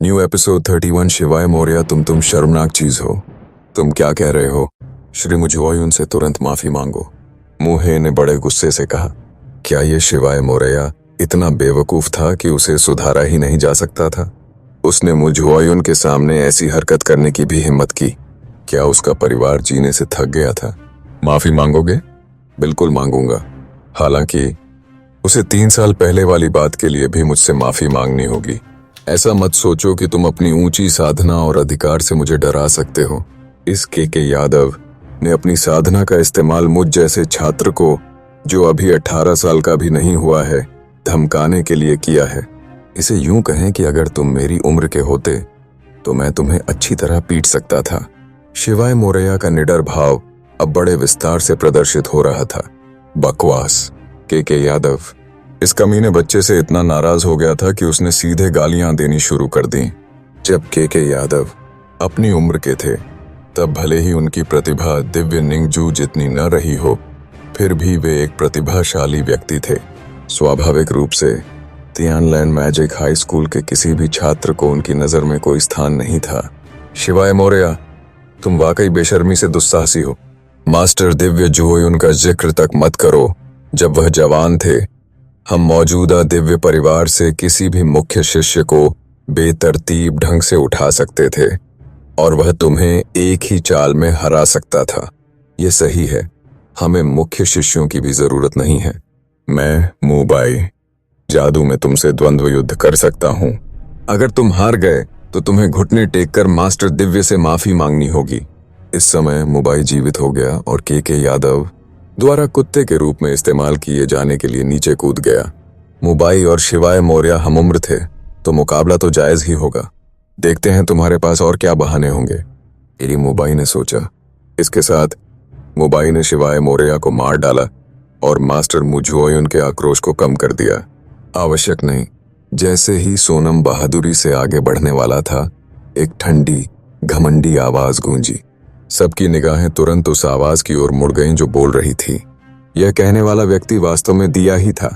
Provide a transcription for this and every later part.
New episode 31। शिवाय मौर्य, तुम शर्मनाक चीज हो। तुम क्या कह रहे हो? श्री मुझवॉयुन से तुरंत माफी मांगो, मुहे ने बड़े गुस्से से कहा। क्या ये शिवाय मौर्य इतना बेवकूफ था कि उसे सुधारा ही नहीं जा सकता था? उसने मुझवॉयुन के सामने ऐसी हरकत करने की भी हिम्मत की। क्या उसका परिवार जीने से थक गया था? माफी मांगोगे? बिल्कुल मांगूंगा। हालांकि उसे 3 साल पहले वाली बात के लिए भी मुझसे माफी मांगनी होगी। ऐसा मत सोचो कि तुम अपनी ऊंची साधना और अधिकार से मुझे डरा सकते हो। इस के यादव ने अपनी साधना का इस्तेमाल मुझ जैसे छात्र को, जो अभी 18 साल का भी नहीं हुआ है, धमकाने के लिए किया है। इसे यूं कहें कि अगर तुम मेरी उम्र के होते तो मैं तुम्हें अच्छी तरह पीट सकता था। शिवाय मौर्य का निडर भाव अब बड़े विस्तार से प्रदर्शित हो रहा था। बकवास। के यादव इस कमीने बच्चे से इतना नाराज हो गया था कि उसने सीधे गालियां देनी शुरू कर दी। जब के यादव अपनी उम्र के थे, तब भले ही उनकी प्रतिभा दिव्य निंगजू जितनी न रही हो, फिर भी वे एक प्रतिभाशाली व्यक्ति थे। स्वाभाविक रूप से तियानलैंड मैजिक हाई स्कूल के किसी भी छात्र को उनकी नजर में कोई स्थान नहीं था। शिवाय मौर्य, तुम वाकई बेशर्मी से दुस्साहसी हो। मास्टर दिव्य जुओयुन का जिक्र तक मत करो। जब वह जवान थे, हम मौजूदा दिव्य परिवार से किसी भी मुख्य शिष्य को बेतरतीब ढंग से उठा सकते थे और वह तुम्हें एक ही चाल में हरा सकता था। ये सही है, हमें मुख्य शिष्यों की भी जरूरत नहीं है। मैं मुबाई जादू में तुमसे द्वंद्व युद्ध कर सकता हूं। अगर तुम हार गए तो तुम्हें घुटने टेककर मास्टर दिव्य से माफी मांगनी होगी। इस समय मुबाई जीवित हो गया और के यादव द्वारा कुत्ते के रूप में इस्तेमाल किए जाने के लिए नीचे कूद गया। मुबाई और शिवाय मौर्य हम उम्र थे, तो मुकाबला तो जायज ही होगा। देखते हैं तुम्हारे पास और क्या बहाने होंगे, यही मुबाई ने सोचा। इसके साथ मुबाई ने शिवाय मौर्य को मार डाला और मास्टर मुझवॉयुन के आक्रोश को कम कर दिया। आवश्यक नहीं। जैसे ही सोनम बहादुरी से आगे बढ़ने वाला था, एक ठंडी घमंडी आवाज गूंजी। सबकी निगाहें तुरंत उस आवाज की ओर मुड़ गईं जो बोल रही थी। यह कहने वाला व्यक्ति वास्तव में दिया ही था।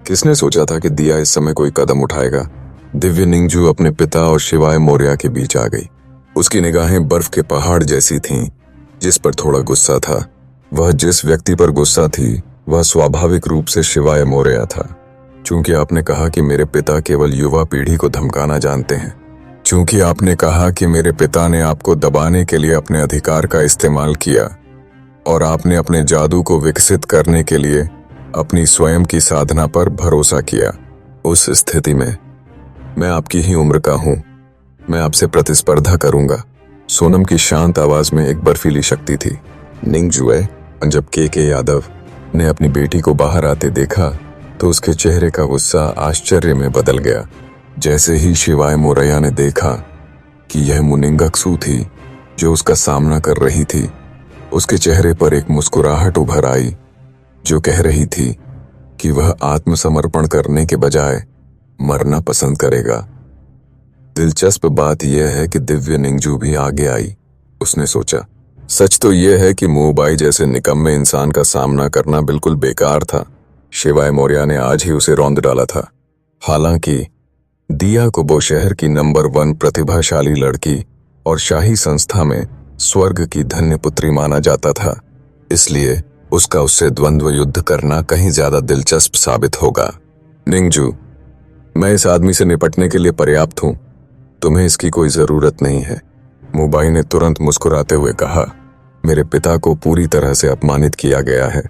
किसने सोचा था कि दिया इस समय कोई कदम उठाएगा? दिव्य निंगजू अपने पिता और शिवाय मौर्य के बीच आ गई। उसकी निगाहें बर्फ के पहाड़ जैसी थीं, जिस पर थोड़ा गुस्सा था। वह जिस व्यक्ति पर गुस्सा थी, वह स्वाभाविक रूप से शिवाय मौर्य था। चूंकि आपने कहा कि मेरे पिता केवल युवा पीढ़ी को धमकाना जानते हैं, चूंकि आपने कहा कि मेरे पिता ने आपको दबाने के लिए अपने अधिकार का इस्तेमाल किया और आपने अपने जादू को विकसित करने के लिए अपनी स्वयं की साधना पर भरोसा किया, उस स्थिति में मैं आपकी ही उम्र का हूं। मैं आपसे प्रतिस्पर्धा करूंगा। सोनम की शांत आवाज में एक बर्फीली शक्ति थी। निंगजुए। जब के यादव ने अपनी बेटी को बाहर आते देखा तो उसके चेहरे का गुस्सा आश्चर्य में बदल गया। जैसे ही शिवाय मौर्य ने देखा कि यह मुनिंगक्सू थी जो उसका सामना कर रही थी, उसके चेहरे पर एक मुस्कुराहट उभर आई जो कह रही थी कि वह आत्मसमर्पण करने के बजाय मरना पसंद करेगा। दिलचस्प बात यह है कि दिव्य निंगजू भी आगे आई। उसने सोचा, सच तो यह है कि मुबाई जैसे निकम्मे इंसान का सामना करना बिल्कुल बेकार था। शिवाय मौर्य ने आज ही उसे रौंद डाला था। हालांकि दिया को बोशहर की नंबर 1 प्रतिभाशाली लड़की और शाही संस्था में स्वर्ग की धन्य पुत्री माना जाता था, इसलिए उसका उससे द्वंद्व युद्ध करना कहीं ज्यादा दिलचस्प साबित होगा। निंगजू, मैं इस आदमी से निपटने के लिए पर्याप्त हूं। तुम्हें इसकी कोई जरूरत नहीं है। मुबाई ने तुरंत मुस्कुराते हुए कहा, मेरे पिता को पूरी तरह से अपमानित किया गया है।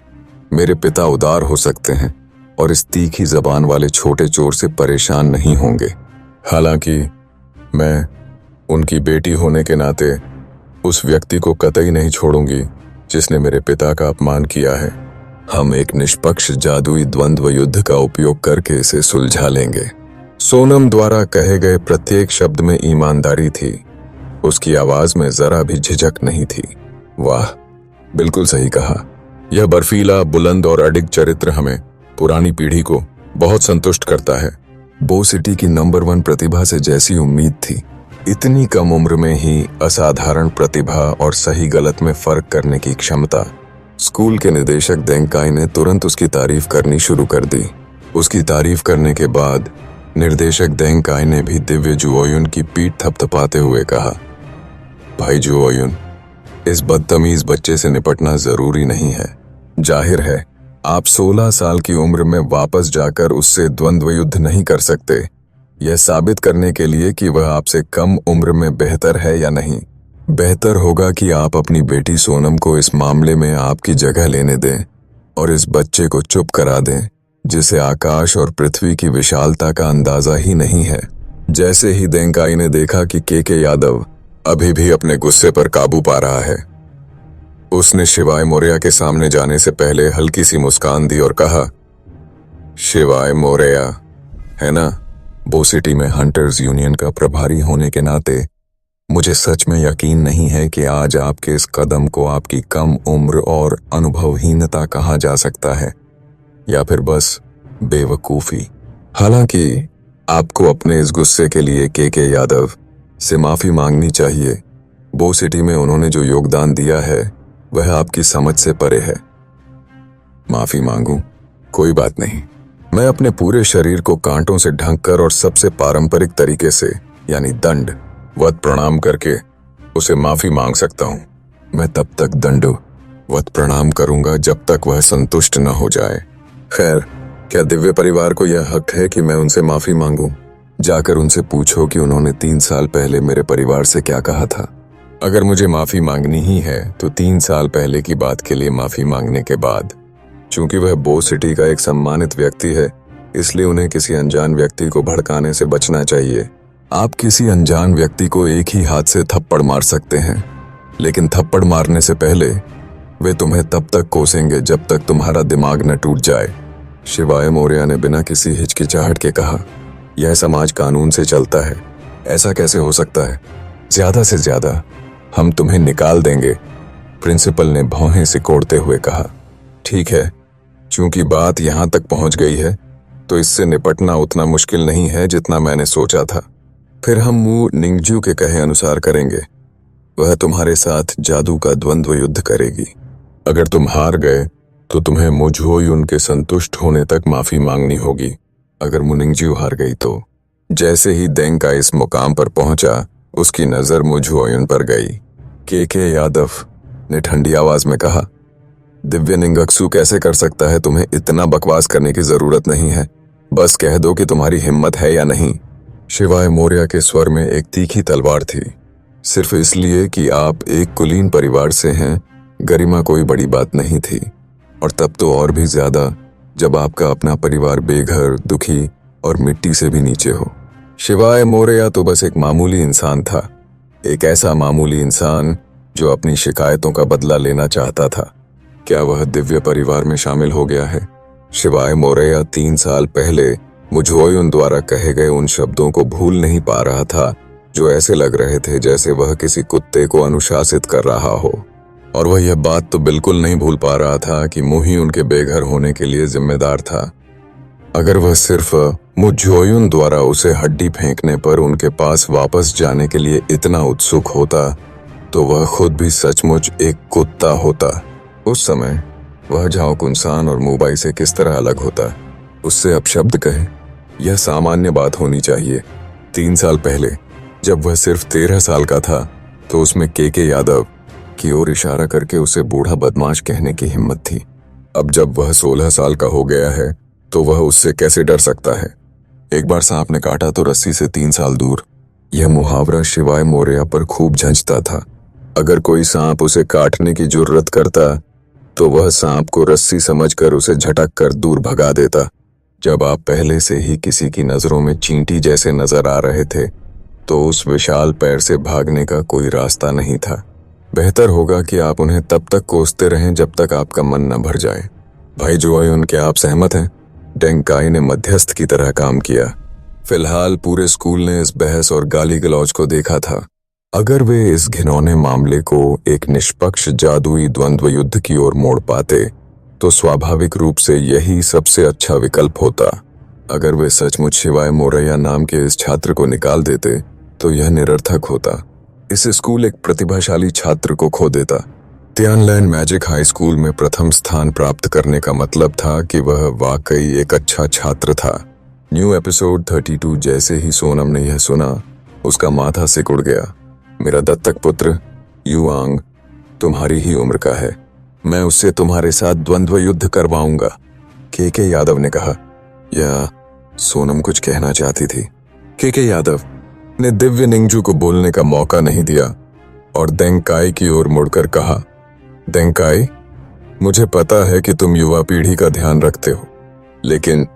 मेरे पिता उदार हो सकते हैं और इस तीखी जबान वाले छोटे चोर से परेशान नहीं होंगे। हालांकि मैं उनकी बेटी होने के नाते उस व्यक्ति को कतई नहीं छोड़ूंगी जिसने मेरे पिता का अपमान किया है। हम एक निष्पक्ष जादुई द्वंद्व युद्ध का उपयोग करके इसे सुलझा लेंगे। सोनम द्वारा कहे गए प्रत्येक शब्द में ईमानदारी थी। उसकी आवाज में जरा भी झिझक नहीं थी। वाह, बिल्कुल सही कहा। यह बर्फीला, बुलंद और अडिग चरित्र हमें पुरानी पीढ़ी को बहुत संतुष्ट करता है। बो सिटी की नंबर 1 प्रतिभा से जैसी उम्मीद थी, इतनी कम उम्र में ही असाधारण प्रतिभा और सही गलत में फर्क करने की क्षमता। स्कूल के निदेशक देंकाई ने तुरंत उसकी तारीफ करनी शुरू कर दी। उसकी तारीफ करने के बाद निर्देशक देंग काई ने भी दिव्य जुओयुन की पीठ थपथपाते हुए कहा, भाई जुओयुन, इस बदतमीज बच्चे से निपटना जरूरी नहीं है। जाहिर है आप 16 साल की उम्र में वापस जाकर उससे द्वंद्व युद्ध नहीं कर सकते, यह साबित करने के लिए कि वह आपसे कम उम्र में बेहतर है या नहीं। बेहतर होगा कि आप अपनी बेटी सोनम को इस मामले में आपकी जगह लेने दें और इस बच्चे को चुप करा दें जिसे आकाश और पृथ्वी की विशालता का अंदाजा ही नहीं है। जैसे ही देंग काई ने देखा कि के यादव अभी भी अपने गुस्से पर काबू पा रहा है, उसने शिवाय मोरया के सामने जाने से पहले हल्की सी मुस्कान दी और कहा, शिवाय मोरया, है ना? बो सिटी में हंटर्स यूनियन का प्रभारी होने के नाते मुझे सच में यकीन नहीं है कि आज आपके इस कदम को आपकी कम उम्र और अनुभवहीनता कहा जा सकता है या फिर बस बेवकूफी। हालांकि आपको अपने इस गुस्से के लिए के यादव से माफी मांगनी चाहिए। बो सिटी में उन्होंने जो योगदान दिया है वह आपकी समझ से परे है। माफी मांगूं? कोई बात नहीं, मैं अपने पूरे शरीर को कांटों से ढककर और सबसे पारंपरिक तरीके से यानी दंड वत प्रणाम करके उसे माफी मांग सकता हूं। मैं तब तक दंड वत प्रणाम करूंगा जब तक वह संतुष्ट न हो जाए। खैर, क्या दिव्य परिवार को यह हक है कि मैं उनसे माफी मांगूं? जाकर उनसे पूछो कि उन्होंने 3 साल पहले मेरे परिवार से क्या कहा था। अगर मुझे माफी मांगनी ही है तो 3 साल पहले की बात के लिए माफी मांगने के बाद। चूंकि वह बो सिटी का एक सम्मानित व्यक्ति है, इसलिए उन्हें किसी अनजान व्यक्ति को भड़काने से बचना चाहिए। आप किसी अनजान व्यक्ति को एक ही हाथ से थप्पड़ मार सकते हैं, लेकिन थप्पड़ मारने से पहले वे तुम्हें तब तक कोसेंगे जब तक तुम्हारा दिमाग न टूट जाए। शिवाय मौर्य ने बिना किसी हिचकिचाहट के कहा, यह समाज कानून से चलता है, ऐसा कैसे हो सकता है? ज्यादा से ज्यादा हम तुम्हें निकाल देंगे, प्रिंसिपल ने भौहें सिकोड़ते हुए कहा। ठीक है, चूंकि बात यहां तक पहुंच गई है तो इससे निपटना उतना मुश्किल नहीं है जितना मैंने सोचा था। फिर हम मू निंगजू के कहे अनुसार करेंगे। वह तुम्हारे साथ जादू का द्वंद्व युद्ध करेगी। अगर तुम हार गए तो तुम्हें मुझोयुन के संतुष्ट होने तक माफी मांगनी होगी। अगर मुनिंगजू हार गई तो। जैसे ही देंग का इस मुकाम पर पहुंचा, उसकी नजर मुझोयुन पर गई। के यादव ने ठंडी आवाज में कहा, दिव्य निंगक्सू कैसे कर सकता है? तुम्हें इतना बकवास करने की जरूरत नहीं है, बस कह दो कि तुम्हारी हिम्मत है या नहीं। शिवाय मौर्य के स्वर में एक तीखी तलवार थी। सिर्फ इसलिए कि आप एक कुलीन परिवार से हैं, गरिमा कोई बड़ी बात नहीं थी, और तब तो और भी ज्यादा जब आपका अपना परिवार बेघर, दुखी और मिट्टी से भी नीचे हो। शिवाय मौर्य तो बस एक मामूली इंसान था, एक ऐसा मामूली इंसान जो अपनी शिकायतों का बदला लेना चाहता था। क्या वह दिव्य परिवार में शामिल हो गया है? शिवाय मौर्य 3 साल पहले मुझोयुन द्वारा कहे गए उन शब्दों को भूल नहीं पा रहा था जो ऐसे लग रहे थे जैसे वह किसी कुत्ते को अनुशासित कर रहा हो। और वह यह बात तो बिल्कुल नहीं भूल पा रहा था कि मुंह ही उनके बेघर होने के लिए जिम्मेदार था। अगर वह सिर्फ मुझोयुन द्वारा उसे हड्डी फेंकने पर उनके पास वापस जाने के लिए इतना उत्सुक होता तो वह खुद भी सचमुच एक कुत्ता होता। उस समय वह झाओ कुंसान और मुबाई से किस तरह अलग होता? उससे अपशब्द कहे, यह सामान्य बात होनी चाहिए। 3 साल पहले जब वह सिर्फ 13 साल का था तो उसमें के यादव की ओर इशारा करके उसे बूढ़ा बदमाश कहने की हिम्मत थी। अब जब वह 16 साल का हो गया है तो वह उससे कैसे डर सकता है? एक बार सांप ने काटा तो रस्सी से 3 साल दूर। यह मुहावरा शिवाय मौर्य पर खूब झंझता था। अगर कोई सांप उसे काटने की जुर्रत करता तो वह सांप को रस्सी समझकर उसे झटक कर दूर भगा देता। जब आप पहले से ही किसी की नजरों में चींटी जैसे नजर आ रहे थे तो उस विशाल पैर से भागने का कोई रास्ता नहीं था। बेहतर होगा कि आप उन्हें तब तक कोसते रहें जब तक आपका मन न भर जाए। भाई जुओयुन, क्या आप सहमत हैं? देंग काई ने मध्यस्थ की तरह काम किया। फिलहाल पूरे स्कूल ने इस बहस और गाली गलौज को देखा था। अगर वे इस घिनौने मामले को एक निष्पक्ष जादुई द्वंद्व युद्ध की ओर मोड़ पाते तो स्वाभाविक रूप से यही सबसे अच्छा विकल्प होता। अगर वे सचमुच शिवाय मौर्य नाम के इस छात्र को निकाल देते तो यह निरर्थक होता। इस स्कूल एक प्रतिभाशाली छात्र को खो देता। तियानलैन मैजिक हाई स्कूल में प्रथम स्थान प्राप्त करने का मतलब था कि वह वाकई एक अच्छा छात्र था न्यू एपिसोड 32। जैसे ही सोनम ने यह सुना उसका माथा सिकुड़ गया। मेरा दत्तक पुत्र युआंग तुम्हारी ही उम्र का है, मैं उससे तुम्हारे साथ द्वंद्व युद्ध करवाऊंगा, के यादव ने कहा। या सोनम कुछ कहना चाहती थी। के यादव ने दिव्य निंगजू को बोलने का मौका नहीं दिया और देंकाई की ओर मुड़कर कहा, देंकाई, मुझे पता है कि तुम युवा पीढ़ी का ध्यान रखते हो, लेकिन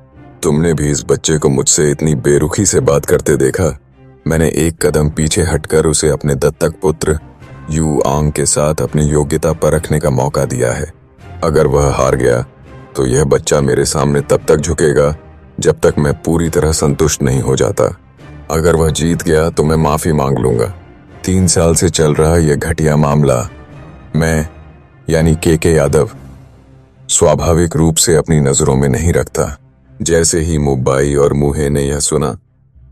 तुमने भी इस बच्चे को मुझसे इतनी बेरुखी से बात करते देखा। मैंने एक कदम पीछे हटकर उसे अपने दत्तक पुत्र युआंग के साथ अपनी योग्यता परखने का मौका दिया है। अगर वह हार गया तो यह बच्चा मेरे सामने तब तक झुकेगा जब तक मैं पूरी तरह संतुष्ट नहीं हो जाता। अगर वह जीत गया तो मैं माफी मांग लूंगा। 3 साल से चल रहा यह घटिया मामला मैं यानी के यादव स्वाभाविक रूप से अपनी नजरों में नहीं रखता। जैसे ही मुंबई और मुहे ने यह सुना,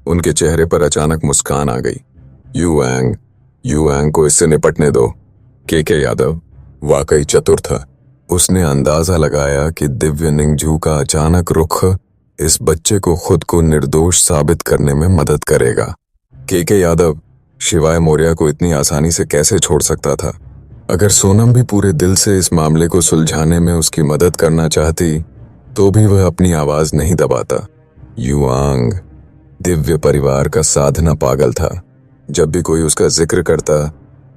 उनके चेहरे पर अचानक मुस्कान आ गई। युआंग को इससे निपटने दो। के यादव वाकई चतुर था। उसने अंदाजा लगाया कि दिव्य निंगजू का अचानक रुख इस बच्चे को खुद को निर्दोष साबित करने में मदद करेगा। के यादव शिवाय मौर्य को इतनी आसानी से कैसे छोड़ सकता था? अगर सोनम भी पूरे दिल से इस मामले को सुलझाने में उसकी मदद करना चाहती तो भी वह अपनी आवाज नहीं दबाता। युआंग दिव्य परिवार का साधना पागल था। जब भी कोई उसका जिक्र करता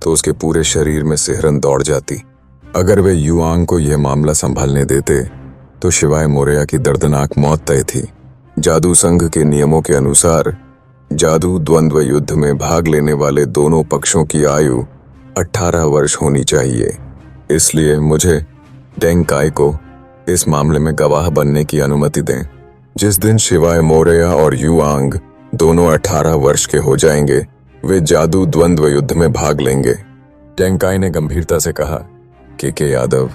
तो उसके पूरे शरीर में सिहरन दौड़ जाती। अगर वे युआंग को यह मामला संभालने देते तो शिवाय मौर्य की दर्दनाक मौत तय थी। जादू संघ के नियमों के अनुसार जादू द्वंद्व युद्ध में भाग लेने वाले दोनों पक्षों की आयु 18 वर्ष होनी चाहिए। इसलिए मुझे डेंकाई को इस मामले में गवाह बनने की अनुमति दें। जिस दिन शिवाय मौर्य और युआंग दोनों 18 वर्ष के हो जाएंगे, वे जादू द्वंद्व युद्ध में भाग लेंगे। डेंकाई ने गंभीरता से कहा। के यादव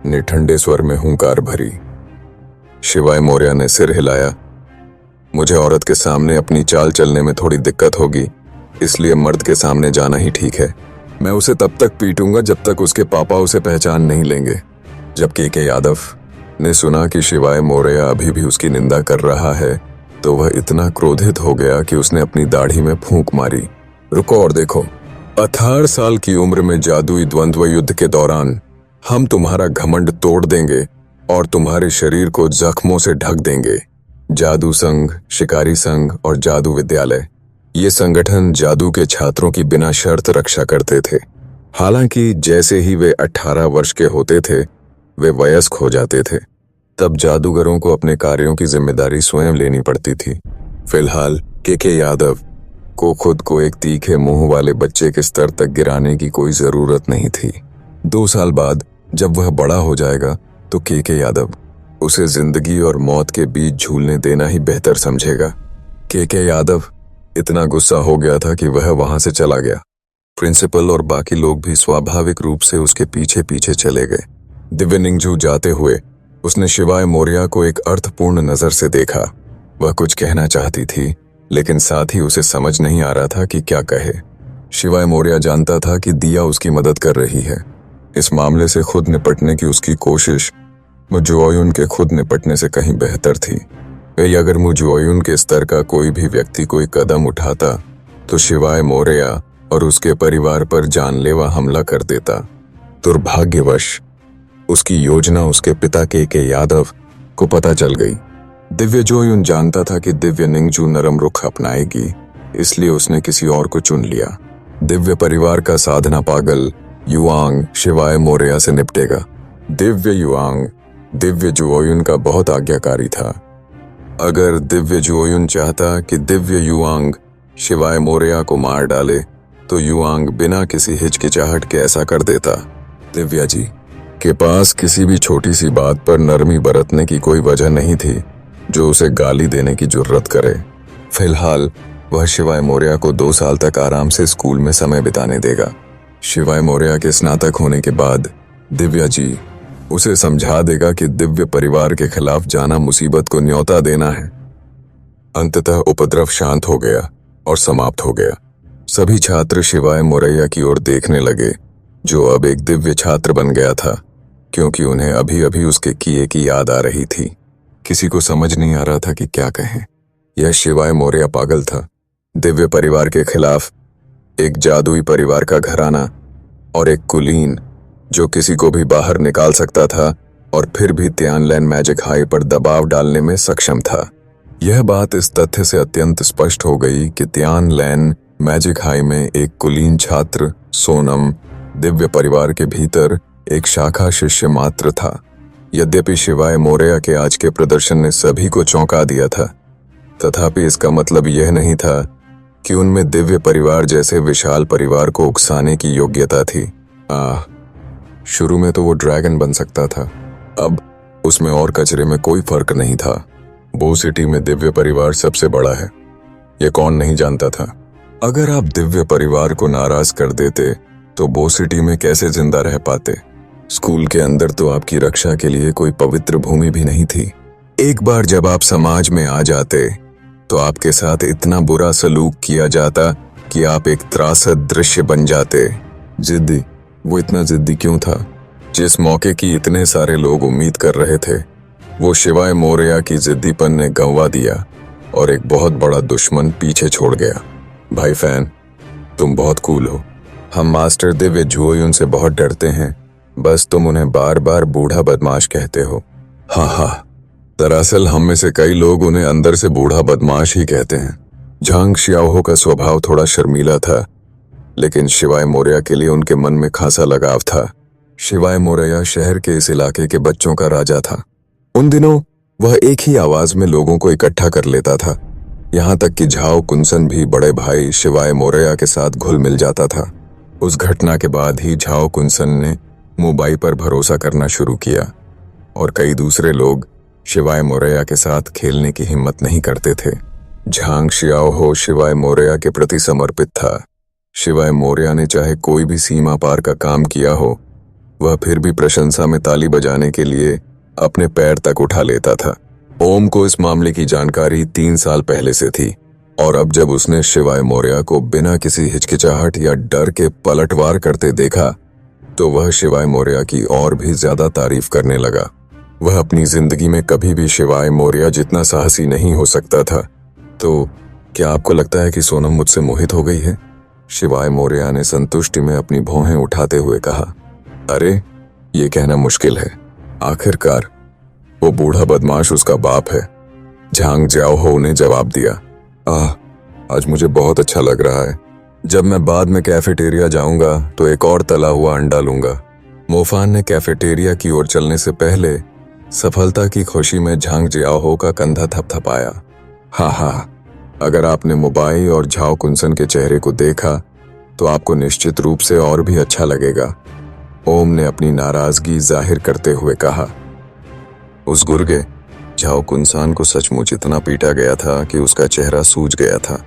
ने ठंडे स्वर में हुंकार भरी। शिवाय मौर्य ने सिर हिलाया। मुझे औरत के सामने अपनी चाल चलने में थोड़ी दिक्कत होगी, इसलिए मर्द के सामने जाना ही ठीक है। मैं उसे तब तक पीटूंगा जब तक उसके पापा उसे पहचान नहीं लेंगे। जब के यादव ने सुना कि शिवाय मौर्य अभी भी उसकी निंदा कर रहा है तो वह इतना क्रोधित हो गया कि उसने अपनी दाढ़ी में फूंक मारी। रुको और देखो, 18 साल की उम्र में जादुई द्वंद्व युद्ध के दौरान हम तुम्हारा घमंड तोड़ देंगे और तुम्हारे शरीर को जख्मों से ढक देंगे। जादू संघ, शिकारी संघ और जादू विद्यालय, ये संगठन जादू के छात्रों की बिना शर्त रक्षा करते थे। हालांकि जैसे ही वे 18 वर्ष के होते थे वे वयस्क हो जाते थे। तब जादूगरों को अपने कार्यों की जिम्मेदारी स्वयं लेनी पड़ती थी। फिलहाल के यादव को खुद को एक तीखे मुंह वाले बच्चे के स्तर तक गिराने की कोई जरूरत नहीं थी। 2 साल बाद जब वह बड़ा हो जाएगा तो के यादव उसे जिंदगी और मौत के बीच झूलने देना ही बेहतर समझेगा। के यादव इतना गुस्सा हो गया था कि वह वहां से चला गया। प्रिंसिपल और बाकी लोग भी स्वाभाविक रूप से उसके पीछे पीछे चले गए। दिव्य निंगजू जाते हुए उसने शिवाय मौर्य को एक अर्थपूर्ण नजर से देखा। वह कुछ कहना चाहती थी, लेकिन साथ ही उसे समझ नहीं आ रहा था कि क्या कहे। शिवाय मौर्य जानता था कि दिया उसकी मदद कर रही है। इस मामले से खुद निपटने की उसकी कोशिश मुजुओयुन के खुद निपटने से कहीं बेहतर थी। अगर मुजुओयुन के स्तर का कोई भी व्यक्ति कोई कदम उठाता तो शिवाय मौर्य और उसके परिवार पर जानलेवा हमला कर देता। दुर्भाग्यवश उसकी योजना उसके पिता के यादव को पता चल गई। दिव्य जोयुन जानता था कि दिव्य निंगजू नरम रुख अपनाएगी, इसलिए उसने किसी और को चुन लिया। दिव्य परिवार का साधना पागल युआंग शिवाय मौर्य से निपटेगा। दिव्य युआंग दिव्य जुओयुन का बहुत आज्ञाकारी था। अगर दिव्य जुओयुन चाहता कि दिव्य युआंग शिवाय मौर्य को मार डाले तो युआंग बिना किसी हिचकिचाहट के ऐसा कर देता। दिव्या जी के पास किसी भी छोटी सी बात पर नरमी बरतने की कोई वजह नहीं थी जो उसे गाली देने की जुर्रत करे। फिलहाल वह शिवाय मौर्य को 2 साल तक आराम से स्कूल में समय बिताने देगा। शिवाय मौर्य के स्नातक होने के बाद दिव्या जी उसे समझा देगा कि दिव्य परिवार के खिलाफ जाना मुसीबत को न्योता देना है। अंततः उपद्रव शांत हो गया और समाप्त हो गया। सभी छात्र शिवाय मौर्य की ओर देखने लगे, जो अब एक दिव्य छात्र बन गया था, क्योंकि उन्हें अभी अभी उसके किए की याद आ रही थी। किसी को समझ नहीं आ रहा था कि क्या कहें। यह शिवाय मौर्य पागल था। दिव्य परिवार के खिलाफ एक जादुई परिवार का घराना और एक कुलीन जो किसी को भी बाहर निकाल सकता था और फिर भी तियानलैन मैजिक हाई पर दबाव डालने में सक्षम था। यह बात इस तथ्य से अत्यंत स्पष्ट हो गई कि तियानलैन मैजिक हाई में एक कुलीन छात्र सोनम दिव्य परिवार के भीतर एक शाखा शिष्य मात्र था। यद्यपि शिवाय मौर्य के आज के प्रदर्शन ने सभी को चौंका दिया था, तथापि इसका मतलब यह नहीं था कि उनमें दिव्य परिवार जैसे विशाल परिवार को उकसाने की योग्यता थी। शुरू में तो वो ड्रैगन बन सकता था, अब उसमें और कचरे में कोई फर्क नहीं था। बो सिटी में दिव्य परिवार सबसे बड़ा है, ये कौन नहीं जानता था। अगर आप दिव्य परिवार को नाराज कर देते तो बो सिटी में कैसे जिंदा रह पाते। स्कूल के अंदर तो आपकी रक्षा के लिए कोई पवित्र भूमि भी नहीं थी। एक बार जब आप समाज में आ जाते तो आपके साथ इतना बुरा सलूक किया जाता कि आप एक त्रासद दृश्य बन जाते। जिद्दी, वो इतना जिद्दी क्यों था? जिस मौके की इतने सारे लोग उम्मीद कर रहे थे, वो शिवाय मौर्य की जिद्दीपन ने गंवा दिया और एक बहुत बड़ा दुश्मन पीछे छोड़ गया। भाई फैन, तुम बहुत कूल हो। हम मास्टर दिव्य झुओयुन से बहुत डरते हैं, बस तुम उन्हें बार बार बूढ़ा बदमाश कहते हो। हाँ, दरअसल हम में से कई लोग उन्हें अंदर से बूढ़ा बदमाश ही कहते हैं। झांग शियाओहो का स्वभाव थोड़ा शर्मीला था, लेकिन शिवाय मौर्य के लिए उनके मन में खासा लगाव था। शिवाय मौर्य शहर के इस इलाके के बच्चों का राजा था। उन दिनों वह एक ही आवाज में लोगों को इकट्ठा कर लेता था, यहाँ तक कि झाओ कुंसन भी बड़े भाई शिवाय मौर्य के साथ घुल मिल जाता था। उस घटना के बाद ही झाओ कुंसन ने मुबाई पर भरोसा करना शुरू किया और कई दूसरे लोग शिवाय मौर्य के साथ खेलने की हिम्मत नहीं करते थे। झांग शियाओहो शिवाय मौर्य के प्रति समर्पित था। शिवाय मौर्य ने चाहे कोई भी सीमा पार का काम किया हो, वह फिर भी प्रशंसा में ताली बजाने के लिए अपने पैर तक उठा लेता था। ओम को इस मामले की जानकारी 3 साल पहले से थी और अब जब उसने शिवाय मौर्य को बिना किसी हिचकिचाहट या डर के पलटवार करते देखा तो वह शिवाय मौर्य की और भी ज्यादा तारीफ करने लगा। वह अपनी जिंदगी में कभी भी शिवाय मौर्य जितना साहसी नहीं हो सकता था। तो क्या आपको लगता है कि सोनम मुझसे मोहित हो गई है? शिवाय मौर्य ने संतुष्टि में अपनी भौहें उठाते हुए कहा। अरे, ये कहना मुश्किल है। आखिरकार वो बूढ़ा बदमाश उसका बाप है। झांग जियाओहो ने जवाब दिया। आज मुझे बहुत अच्छा लग रहा है। जब मैं बाद में कैफेटेरिया जाऊंगा तो एक और तला हुआ अंडा लूंगा। मोफान ने कैफेटेरिया की ओर चलने से पहले सफलता की खुशी में झांग जियाओहो का कंधा थपथपाया। हाँ, अगर आपने मुबाई और झाओ कुंसन के चेहरे को देखा तो आपको निश्चित रूप से और भी अच्छा लगेगा। ओम ने अपनी नाराजगी जाहिर करते हुए कहा। उस गुर्गे झाओ कुंसान को सचमुच इतना पीटा गया था कि उसका चेहरा सूज गया था।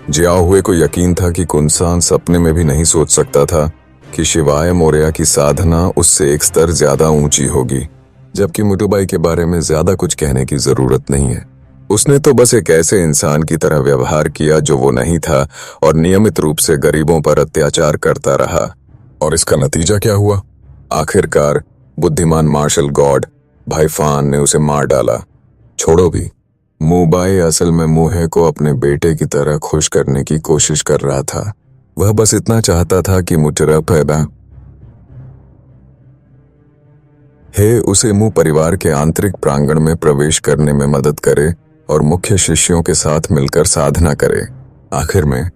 जियाओ हुए को यकीन था कि कुंसान सपने में भी नहीं सोच सकता था कि शिवाय मौर्य की साधना उससे एक स्तर ज्यादा ऊंची होगी, जबकि मुटुबाई के बारे में ज्यादा कुछ कहने की जरूरत नहीं है। उसने तो बस एक ऐसे इंसान की तरह व्यवहार किया जो वो नहीं था और नियमित रूप से गरीबों पर अत्याचार करता रहा। और इसका नतीजा क्या हुआ? आखिरकार बुद्धिमान मार्शल गॉड भाई फान ने उसे मार डाला। छोड़ो भी, मुबाई असल में मुहे को अपने बेटे की तरह खुश करने की कोशिश कर रहा था। वह बस इतना चाहता था कि मुटरफ उसे मु परिवार के आंतरिक प्रांगण में प्रवेश करने में मदद करे और मुख्य शिष्यों के साथ मिलकर साधना करे। आखिर में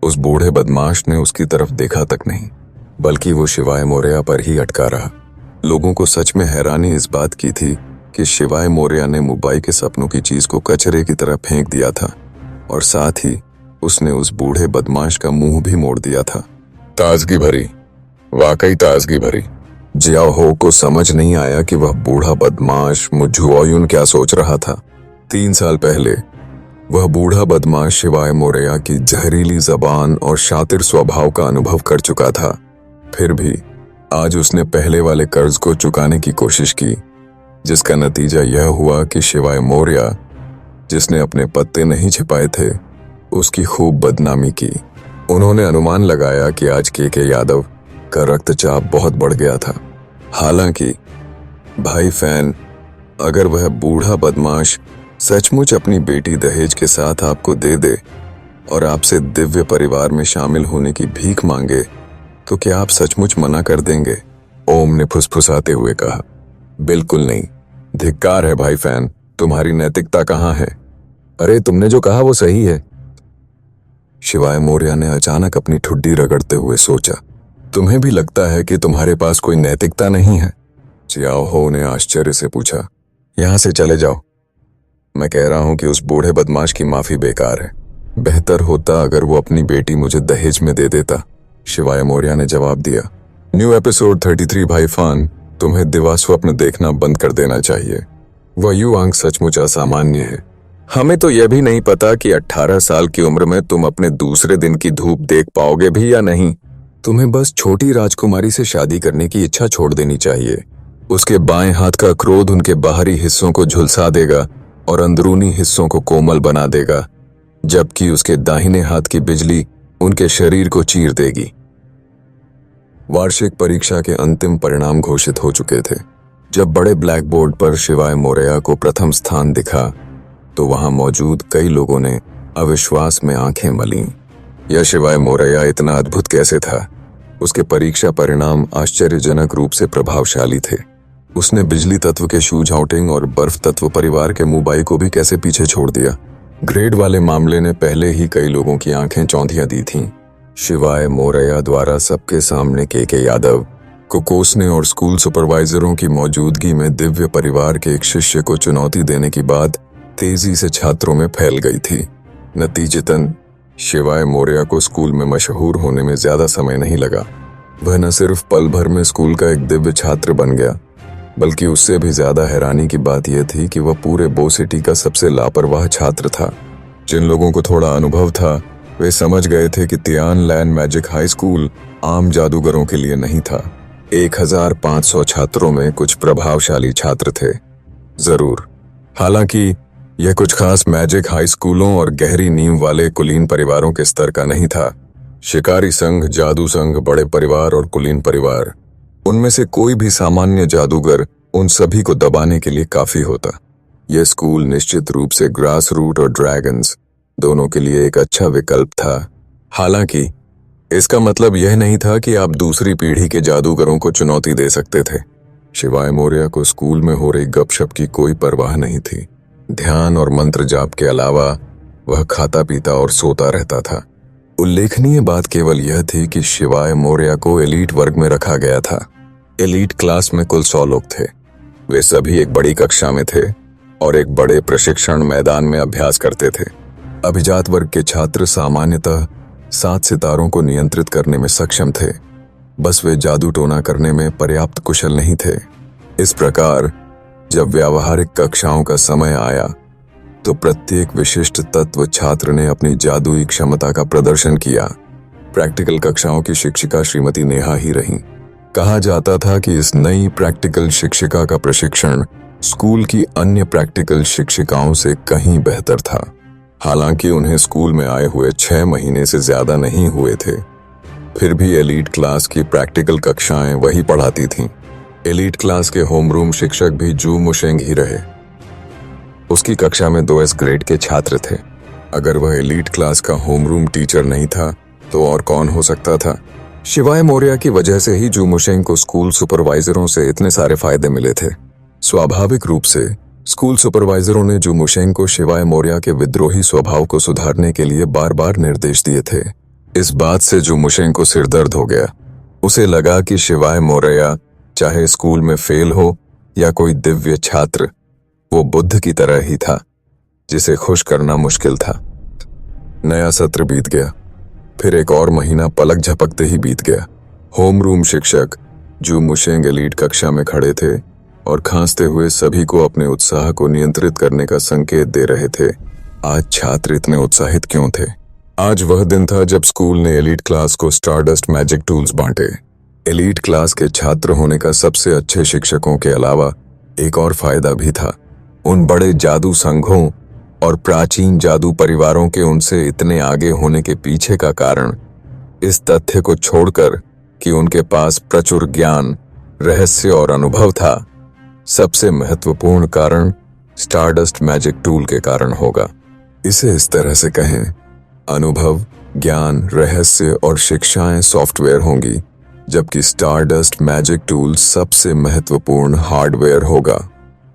उस बूढ़े बदमाश ने उसकी तरफ देखा तक नहीं, बल्कि वो शिवाय मौर्य पर ही अटका रहा। लोगों को सच में हैरानी इस बात की थी कि शिवाय मौर्य ने मुबाई के सपनों की चीज को कचरे की तरह फेंक दिया था और साथ ही उसने उस बूढ़े बदमाश का मुंह भी मोड़ दिया था। ताजगी भरी, वाकई ताजगी भरी। जियाओहो को समझ नहीं आया कि वह बूढ़ा बदमाश मुझुओयुन क्या सोच रहा था। 3 साल पहले वह बूढ़ा बदमाश शिवाय मौर्य की जहरीली जबान और शातिर स्वभाव का अनुभव कर चुका था। फिर भी आज उसने पहले वाले कर्ज को चुकाने की कोशिश की, जिसका नतीजा यह हुआ कि शिवाय मौर्य, जिसने अपने पत्ते नहीं छिपाए थे, उसकी खूब बदनामी की। उन्होंने अनुमान लगाया कि आज के यादव का रक्तचाप बहुत बढ़ गया था। हालांकि भाई फैन, अगर वह बूढ़ा बदमाश सचमुच अपनी बेटी दहेज के साथ आपको दे दे और आपसे दिव्य परिवार में शामिल होने की भीख मांगे तो क्या आप सचमुच मना कर देंगे? ओम ने फुसफुसाते हुए कहा, बिल्कुल नहीं। धिक्कार है भाई फैन, तुम्हारी नैतिकता कहाँ है? अरे तुमने जो कहा वो सही है। शिवाय मौर्य ने अचानक अपनी ठुड्डी रगड़ते हुए सोचा, तुम्हें भी लगता है कि तुम्हारे पास कोई नैतिकता नहीं है? जियाओ हो ने आश्चर्य से पूछा, यहां से चले जाओ। मैं कह रहा हूं कि उस बूढ़े बदमाश की माफी बेकार है। बेहतर होता अगर वो अपनी बेटी मुझे दहेज में दे देता, शिवाय मौर्य ने जवाब दिया। न्यू एपिसोड 33 भाई फान, तुम्हें दिवा स्वप्न देखना बंद कर देना चाहिए। वह युवांग सचमुच असामान्य है। हमें तो यह भी नहीं पता कि 18 साल की उम्र में तुम अपने दूसरे दिन की धूप देख पाओगे भी या नहीं। तुम्हें बस छोटी राजकुमारी से शादी करने की इच्छा छोड़ देनी चाहिए। उसके बाएं हाथ का क्रोध उनके बाहरी हिस्सों को झुलसा देगा और अंदरूनी हिस्सों को कोमल बना देगा, जबकि उसके दाहिने हाथ की बिजली उनके शरीर को चीर देगी। वार्षिक परीक्षा के अंतिम परिणाम घोषित हो चुके थे। जब बड़े ब्लैक बोर्ड पर शिवाय मौर्य को प्रथम स्थान दिखा तो वहां मौजूद कई लोगों ने अविश्वास में आंखें मलीं। यह शिवाय मौर्य इतना अद्भुत कैसे था? उसके परीक्षा परिणाम आश्चर्यजनक रूप से प्रभावशाली थे। उसने बिजली तत्व के शूज आउटिंग और बर्फ तत्व परिवार के मुंबई को भी कैसे पीछे छोड़ दिया। ग्रेड वाले मामले ने पहले ही कई लोगों की आंखें चौंधियां दी थीं। शिवाय मौर्य द्वारा सबके सामने के यादव को कोसने और स्कूल सुपरवाइजरों की मौजूदगी में दिव्य परिवार के एक शिष्य को चुनौती देने की बात तेजी से छात्रों में फैल गई थी। नतीजतन शिवाय मौर्य को स्कूल में मशहूर होने में ज्यादा समय नहीं लगा। वह न सिर्फ पल भर में स्कूल का एक दिव्य छात्र बन गया, बल्कि उससे भी ज्यादा हैरानी की बात यह थी कि वह पूरे बो सिटी का सबसे लापरवाह छात्र था। जिन लोगों को थोड़ा अनुभव था वे समझ गए थे कि Tian land magic high school आम जादूगरों के लिए नहीं था। 1500 छात्रों में कुछ प्रभावशाली छात्र थे, जरूर। हालांकि यह कुछ खास मैजिक हाई स्कूलों और गहरी नींव वाले कुलीन परिवारों के स्तर का नहीं था। शिकारी संघ, जादू संघ, बड़े परिवार और कुलीन परिवार, उनमें से कोई भी सामान्य जादूगर उन सभी को दबाने के लिए काफी होता। यह स्कूल निश्चित रूप से ग्रास रूट और ड्रैगन्स दोनों के लिए एक अच्छा विकल्प था। हालांकि इसका मतलब यह नहीं था कि आप दूसरी पीढ़ी के जादूगरों को चुनौती दे सकते थे। शिवाय मौर्य को स्कूल में हो रही गपशप की कोई परवाह नहीं थी। ध्यान और मंत्र जाप के अलावा वह खाता पीता और सोता रहता था। उल्लेखनीय बात केवल यह थी कि शिवाय मौर्य को एलीट वर्ग में रखा गया था। एलीट क्लास में कुल 100 लोग थे। वे सभी एक बड़ी कक्षा में थे और एक बड़े प्रशिक्षण मैदान में अभ्यास करते थे। अभिजात वर्ग के छात्र सामान्यतः 7 सितारों को नियंत्रित करने में सक्षम थे, बस वे जादू टोना करने में पर्याप्त कुशल नहीं थे। इस प्रकार जब व्यावहारिक कक्षाओं का समय आया तो प्रत्येक विशिष्ट तत्व छात्र ने अपनी जादुई क्षमता का प्रदर्शन किया। प्रैक्टिकल कक्षाओं की शिक्षिका श्रीमती नेहा ही रहीं। कहा जाता था कि इस नई प्रैक्टिकल शिक्षिका का प्रशिक्षण स्कूल की अन्य प्रैक्टिकल शिक्षिकाओं से कहीं बेहतर था। हालांकि उन्हें स्कूल में आए हुए 6 महीने से ज्यादा नहीं हुए थे, फिर भी एलीट क्लास की प्रैक्टिकल कक्षाएं वही पढ़ाती थीं। एलीट क्लास के होमरूम शिक्षक भी जू मुशेंग ही रहे। उसकी कक्षा में 2S ग्रेड के छात्र थे। अगर वह एलीट क्लास का होमरूम टीचर नहीं था तो और कौन हो सकता था? शिवाय मौर्य की वजह से ही जू मुशेंग को स्कूल सुपरवाइजरों से इतने सारे फायदे मिले थे। स्वाभाविक रूप से स्कूल सुपरवाइजरों ने जू मुशेंग को शिवाय मौर्य के विद्रोही स्वभाव को सुधारने के लिए बार बार निर्देश दिए थे। इस बात से जू मुशेंग को सिरदर्द हो गया। उसे लगा कि शिवाय मौर्य चाहे स्कूल में फेल हो या कोई दिव्य छात्र, वो बुद्ध की तरह ही था जिसे खुश करना मुश्किल था। नया सत्र बीत गया, फिर एक और महीना पलक झपकते ही बीत गया। होमरूम शिक्षक जू मुशेंग एलीट कक्षा में खड़े थे और खांसते हुए सभी को अपने उत्साह को नियंत्रित करने का संकेत दे रहे थे। आज छात्र इतने उत्साहित क्यों थे? आज वह दिन था जब स्कूल ने एलीट क्लास को स्टारडस्ट मैजिक टूल्स बांटे। एलीट क्लास के छात्र होने का सबसे अच्छे शिक्षकों के अलावा एक और फायदा भी था। उन बड़े जादू संघों और प्राचीन जादू परिवारों के उनसे इतने आगे होने के पीछे का कारण इस तथ्य को छोड़कर कि उनके पास प्रचुर ज्ञान, रहस्य और अनुभव था, सबसे महत्वपूर्ण कारण स्टारडस्ट मैजिक टूल के कारण होगा। इसे इस तरह से कहें, अनुभव, ज्ञान, रहस्य और शिक्षाएं सॉफ्टवेयर होंगी, जबकि स्टारडस्ट मैजिक टूल सबसे महत्वपूर्ण हार्डवेयर होगा।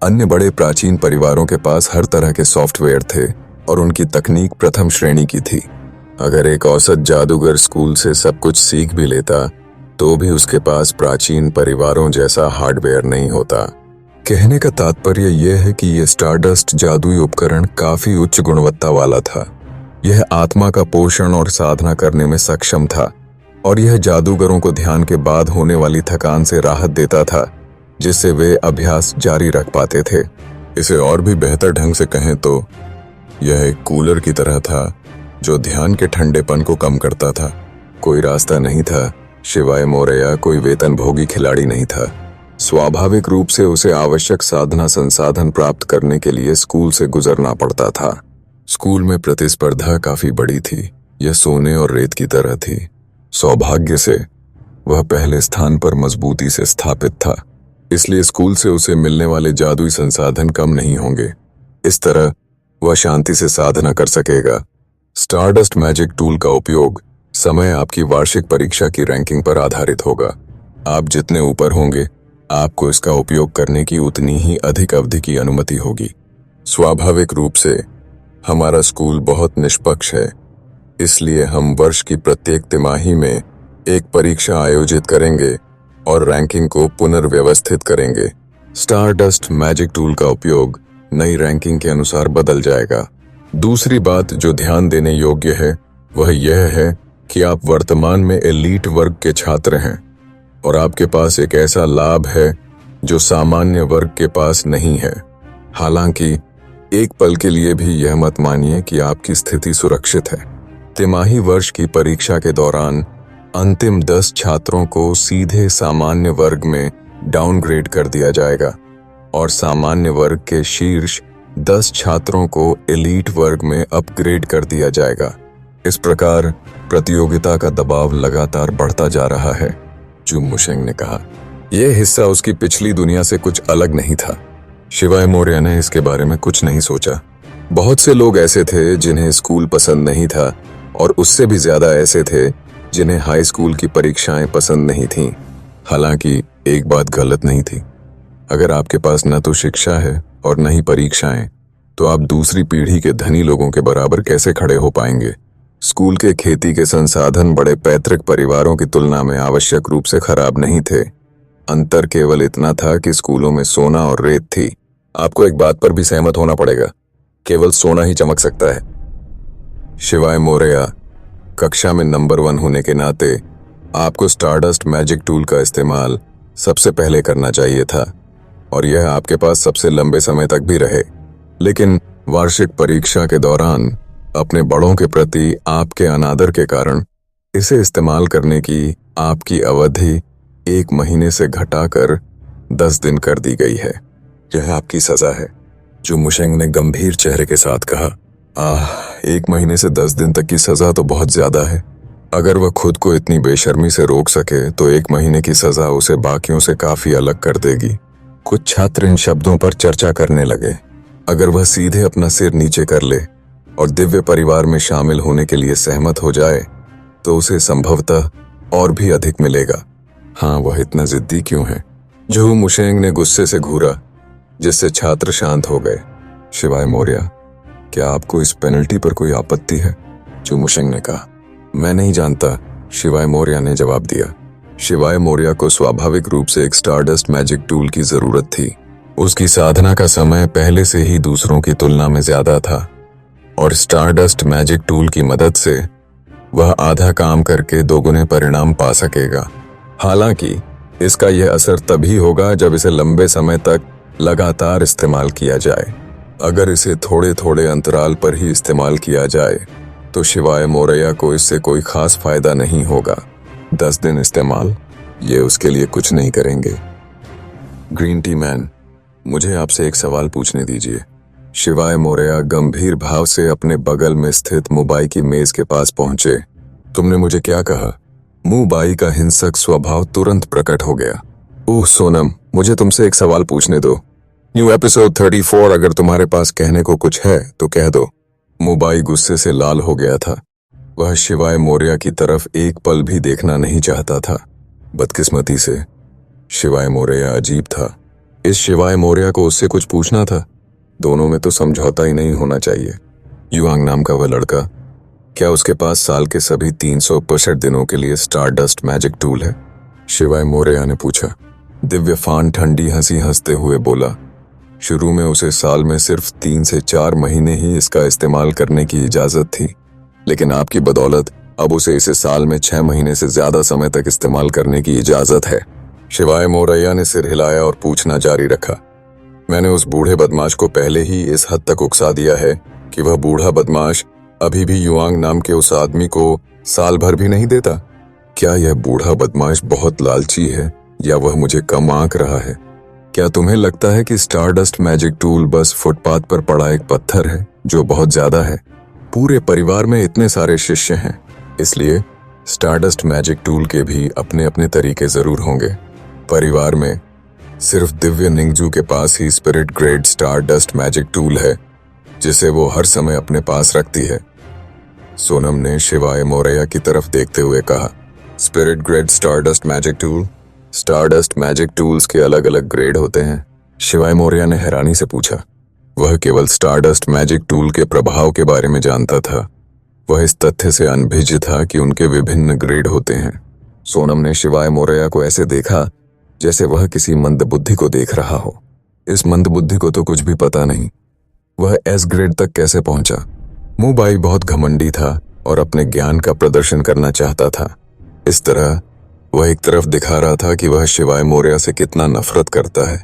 अन्य बड़े प्राचीन परिवारों के पास हर तरह के सॉफ्टवेयर थे और उनकी तकनीक प्रथम श्रेणी की थी। अगर एक औसत जादूगर स्कूल से सब कुछ सीख भी लेता तो भी उसके पास प्राचीन परिवारों जैसा हार्डवेयर नहीं होता। कहने का तात्पर्य यह है कि यह स्टारडस्ट जादुई उपकरण काफी उच्च गुणवत्ता वाला था। यह आत्मा का पोषण और साधना करने में सक्षम था और यह जादूगरों को ध्यान के बाद होने वाली थकान से राहत देता था, जिससे वे अभ्यास जारी रख पाते थे। इसे और भी बेहतर ढंग से कहें तो यह एक कूलर की तरह था जो ध्यान के ठंडेपन को कम करता था। कोई रास्ता नहीं था, शिवाय मोरया कोई वेतनभोगी खिलाड़ी नहीं था। स्वाभाविक रूप से उसे आवश्यक साधना संसाधन प्राप्त करने के लिए स्कूल से गुजरना पड़ता था। स्कूल में प्रतिस्पर्धा काफी बड़ी थी। यह सोने और रेत की तरह थी। सौभाग्य से वह पहले स्थान पर मजबूती से स्थापित था, इसलिए स्कूल से उसे मिलने वाले जादुई संसाधन कम नहीं होंगे। इस तरह वह शांति से साधना कर सकेगा। स्टारडस्ट मैजिक टूल का उपयोग समय आपकी वार्षिक परीक्षा की रैंकिंग पर आधारित होगा। आप जितने ऊपर होंगे, आपको इसका उपयोग करने की उतनी ही अधिक अवधि की अनुमति होगी। स्वाभाविक रूप से हमारा स्कूल बहुत निष्पक्ष है, इसलिए हम वर्ष की प्रत्येक तिमाही में एक परीक्षा आयोजित करेंगे और रैंकिंग को पुनर्व्यवस्थित करेंगे। स्टारडस्ट मैजिक टूल का उपयोग नई रैंकिंग के अनुसार बदल जाएगा। दूसरी बात जो ध्यान देने योग्य है वह यह है कि आप वर्तमान में एलीट वर्ग के छात्र हैं और आपके पास एक ऐसा लाभ है जो सामान्य वर्ग के पास नहीं है। हालांकि एक पल के लिए भी यह मत मानिए कि आपकी स्थिति सुरक्षित है। तिमाही वर्ष की परीक्षा के दौरान अंतिम 10 छात्रों को सीधे सामान्य वर्ग में डाउनग्रेड कर दिया जाएगा और सामान्य वर्ग के शीर्ष 10 छात्रों को एलीट वर्ग में अपग्रेड कर दिया जाएगा। इस प्रकार प्रतियोगिता का दबाव लगातार बढ़ता जा रहा है, जू मुशेंग ने कहा। यह हिस्सा उसकी पिछली दुनिया से कुछ अलग नहीं था। शिवाय मौर्य ने इसके बारे में कुछ नहीं सोचा। बहुत से लोग ऐसे थे जिन्हें स्कूल पसंद नहीं था और उससे भी ज्यादा ऐसे थे जिन्हें हाई स्कूल की परीक्षाएं पसंद नहीं थीं। हालांकि एक बात गलत नहीं थी। अगर आपके पास न तो शिक्षा है और न ही परीक्षाएं, तो आप दूसरी पीढ़ी के धनी लोगों के बराबर कैसे खड़े हो पाएंगे। स्कूल के खेती के संसाधन बड़े पैतृक परिवारों की तुलना में आवश्यक रूप से खराब नहीं थे। अंतर केवल इतना था कि स्कूलों में सोना और रेत थी। आपको एक बात पर भी सहमत होना पड़ेगा, केवल सोना ही चमक सकता है। शिवाय मौर्य, कक्षा में नंबर 1 होने के नाते आपको स्टारडस्ट मैजिक टूल का इस्तेमाल सबसे पहले करना चाहिए था और यह आपके पास सबसे लंबे समय तक भी रहे। लेकिन वार्षिक परीक्षा के दौरान अपने बड़ों के प्रति आपके अनादर के कारण इसे इस्तेमाल करने की आपकी अवधि 1 महीने से घटाकर 10 दिन कर दी गई है। यह आपकी सजा है, जो मुशेंग ने गंभीर चेहरे के साथ कहा। 1 महीने से 10 दिन तक की सजा तो बहुत ज्यादा है। अगर वह खुद को इतनी बेशर्मी से रोक सके तो 1 महीने की सजा उसे बाकियों से काफी अलग कर देगी। कुछ छात्र इन शब्दों पर चर्चा करने लगे। अगर वह सीधे अपना सिर नीचे कर ले और दिव्य परिवार में शामिल होने के लिए सहमत हो जाए तो उसे संभवतः और भी अधिक मिलेगा। हाँ, वह इतना जिद्दी क्यों है? जो मुशेंग ने गुस्से से घूरा, जिससे छात्र शांत हो गए। शिवाय मौर्य, क्या आपको इस पेनल्टी पर कोई आपत्ति है? जो मुशेंग ने कहा। मैं नहीं जानता, शिवाय मौर्य ने जवाब दिया। शिवाय मौर्य को स्वाभाविक रूप से एक स्टारडस्ट मैजिक टूल की जरूरत थी। उसकी साधना का समय पहले से ही दूसरों की तुलना में ज्यादा था और स्टारडस्ट मैजिक टूल की मदद से वह आधा काम करके 2 गुने परिणाम पा सकेगा। हालांकि इसका यह असर तभी होगा जब इसे लंबे समय तक लगातार इस्तेमाल किया जाए। अगर इसे थोड़े थोड़े अंतराल पर ही इस्तेमाल किया जाए तो शिवाय मौर्य को इससे कोई खास फायदा नहीं होगा। 10 दिन इस्तेमाल, ये उसके लिए कुछ नहीं करेंगे। ग्रीन टी मैन, मुझे आपसे एक सवाल पूछने दीजिए। शिवाय मौर्य गंभीर भाव से अपने बगल में स्थित मुबाई की मेज के पास पहुंचे। तुमने मुझे क्या कहा? मुबाई का हिंसक स्वभाव तुरंत प्रकट हो गया। ओह सोनम, मुझे तुमसे एक सवाल पूछने दो। New episode 34। अगर तुम्हारे पास कहने को कुछ है तो कह दो। मुबाई गुस्से से लाल हो गया था। वह शिवाय मौर्य की तरफ एक पल भी देखना नहीं चाहता था। बदकिस्मती से शिवाय मौर्य अजीब था। इस शिवाय मौर्य को उससे कुछ पूछना था। दोनों में तो समझौता ही नहीं होना चाहिए। युआंग नाम का वह लड़का, क्या उसके पास साल के सभी 365 दिनों के लिए स्टारडस्ट मैजिक टूल है? शिवाय मौर्य ने पूछा। दिव्य फान ठंडी हंसी हंसते हुए बोला, शुरू में उसे साल में सिर्फ 3 से 4 महीने ही इसका इस्तेमाल करने की इजाजत थी, लेकिन आपकी बदौलत अब उसे इसे साल में 6 महीने से ज्यादा समय तक इस्तेमाल करने की इजाजत है। शिवाय मौर्य ने सिर हिलाया और पूछना जारी रखा। मैंने उस बूढ़े बदमाश को पहले ही इस हद तक उकसा दिया है कि वह बूढ़ा बदमाश अभी भी युआंग नाम के उस आदमी को साल भर भी नहीं देता। क्या यह बूढ़ा बदमाश बहुत लालची है या वह मुझे कम आंक रहा है? क्या तुम्हें लगता है कि स्टारडस्ट मैजिक टूल बस फुटपाथ पर पड़ा एक पत्थर है जो बहुत ज्यादा है? पूरे परिवार में इतने सारे शिष्य हैं, इसलिए स्टारडस्ट मैजिक टूल के भी अपने अपने तरीके जरूर होंगे। परिवार में सिर्फ दिव्य निंगजू के पास ही spirit grade stardust magic tool है जिसे वो हर समय अपने पास रखती है। सोनम ने शिवाय मौर्य की तरफ देखते हुए कहा। Spirit grade stardust magic tool? Stardust magic tools के अलग अलग ग्रेड होते हैं? शिवाय मौर्य ने हैरानी से पूछा। वह केवल स्टारडस्ट मैजिक टूल के प्रभाव के बारे में जानता था। वह इस तथ्य से अनभिज्ञ था कि उनके विभिन्न ग्रेड होते हैं। सोनम ने शिवाय मौर्य को ऐसे देखा जैसे वह किसी मंदबुद्धि को देख रहा हो। इस मंदबुद्धि को तो कुछ भी पता नहीं। वह एस ग्रेड तक कैसे पहुंचा? मुबाई बहुत घमंडी था और अपने ज्ञान का प्रदर्शन करना चाहता था। इस तरह वह एक तरफ दिखा रहा था कि वह शिवाय मौर्य से कितना नफरत करता है,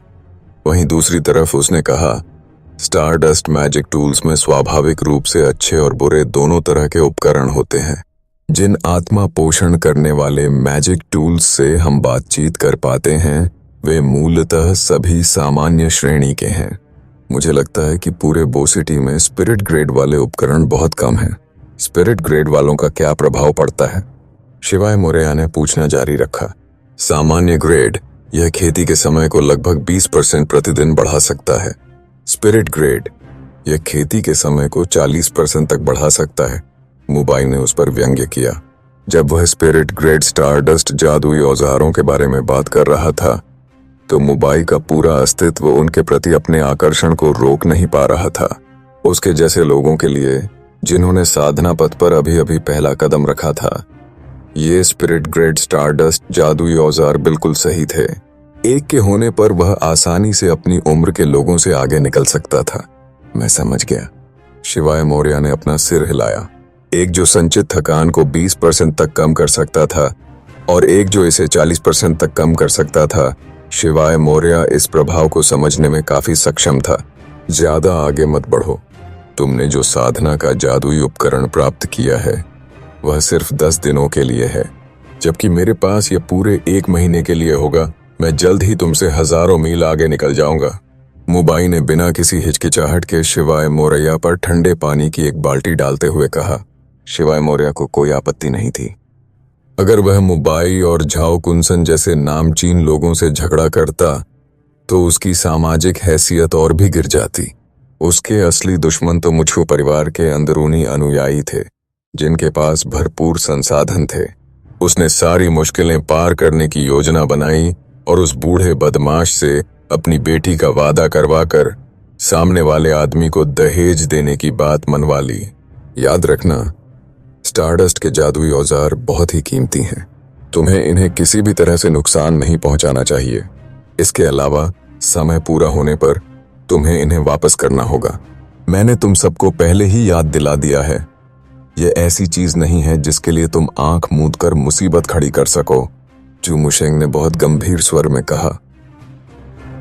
वहीं दूसरी तरफ उसने कहा, स्टारडस्ट मैजिक टूल्स में स्वाभाविक रूप से अच्छे और बुरे दोनों तरह के उपकरण होते हैं। जिन आत्मा पोषण करने वाले मैजिक टूल्स से हम बातचीत कर पाते हैं वे मूलतः सभी सामान्य श्रेणी के हैं। मुझे लगता है कि पूरे बो सिटी में स्पिरिट ग्रेड वाले उपकरण बहुत कम हैं। स्पिरिट ग्रेड वालों का क्या प्रभाव पड़ता है? शिवाय मौर्य ने पूछना जारी रखा। सामान्य ग्रेड यह खेती के समय को लगभग 20% प्रतिदिन बढ़ा सकता है। स्पिरिट ग्रेड यह खेती के समय को 40% तक बढ़ा सकता है। मुबाई ने उस पर व्यंग्य किया। जब वह स्पिरिट ग्रेड स्टारडस्ट जादुई औजारों के बारे में बात कर रहा था तो मुबाई का पूरा अस्तित्व उनके प्रति अपने आकर्षण को रोक नहीं पा रहा था। उसके जैसे लोगों के लिए जिन्होंने साधना पथ पर अभी अभी पहला कदम रखा था, ये स्पिरिट ग्रेड स्टारडस्ट जादुई औजार बिल्कुल सही थे। एक के होने पर वह आसानी से अपनी उम्र के लोगों से आगे निकल सकता था। मैं समझ गया। शिवाय मौर्य ने अपना सिर हिलाया। एक जो संचित थकान को 20% तक कम कर सकता था और एक जो इसे 40% तक कम कर सकता था। शिवाय मौर्य इस प्रभाव को समझने में काफी सक्षम था। ज्यादा आगे मत बढ़ो। तुमने जो साधना का जादुई उपकरण प्राप्त किया है वह सिर्फ 10 दिनों के लिए है, जबकि मेरे पास यह पूरे 1 महीने के लिए होगा। मैं जल्द ही तुमसे हजारों मील आगे निकल जाऊंगा। मुबाई ने बिना किसी हिचकिचाहट के शिवाय मौर्य पर ठंडे पानी की एक बाल्टी डालते हुए कहा। शिवाय मौर्य को कोई आपत्ति नहीं थी। अगर वह मुबाई और झाओ कुंसन जैसे नामचीन लोगों से झगड़ा करता तो उसकी सामाजिक हैसियत और भी गिर जाती। उसके असली दुश्मन तो मुझको परिवार के अंदरूनी अनुयायी थे जिनके पास भरपूर संसाधन थे। उसने सारी मुश्किलें पार करने की योजना बनाई और उस बूढ़े बदमाश से अपनी बेटी का वादा करवाकर सामने वाले आदमी को दहेज देने की बात मनवा ली। याद रखना, स्टारडस्ट के जादुई औजार बहुत ही कीमती हैं। तुम्हें इन्हें किसी भी तरह से नुकसान नहीं पहुंचाना चाहिए। इसके अलावा समय पूरा होने पर तुम्हें इन्हें वापस करना होगा। मैंने तुम सबको पहले ही याद दिला दिया है। यह ऐसी चीज नहीं है जिसके लिए तुम आंख मूंद कर मुसीबत खड़ी कर सको। जू मुशेंग ने बहुत गंभीर स्वर में कहा।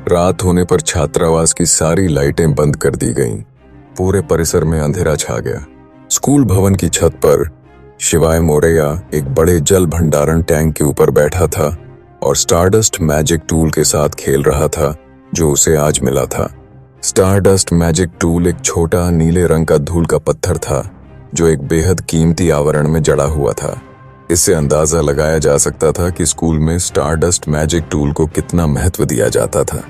रात होने पर छात्रावास की सारी लाइटें बंद कर दी गईं। पूरे परिसर में अंधेरा छा गया। स्कूल भवन की छत पर शिवाय मौर्य एक बड़े जल भंडारण टैंक के ऊपर बैठा था और स्टारडस्ट मैजिक टूल के साथ खेल रहा था जो उसे आज मिला था। स्टारडस्ट मैजिक टूल एक छोटा नीले रंग का धूल का पत्थर था जो एक बेहद कीमती आवरण में जड़ा हुआ था। इससे अंदाजा लगाया जा सकता था कि स्कूल में स्टारडस्ट मैजिक टूल को कितना महत्व दिया जाता था।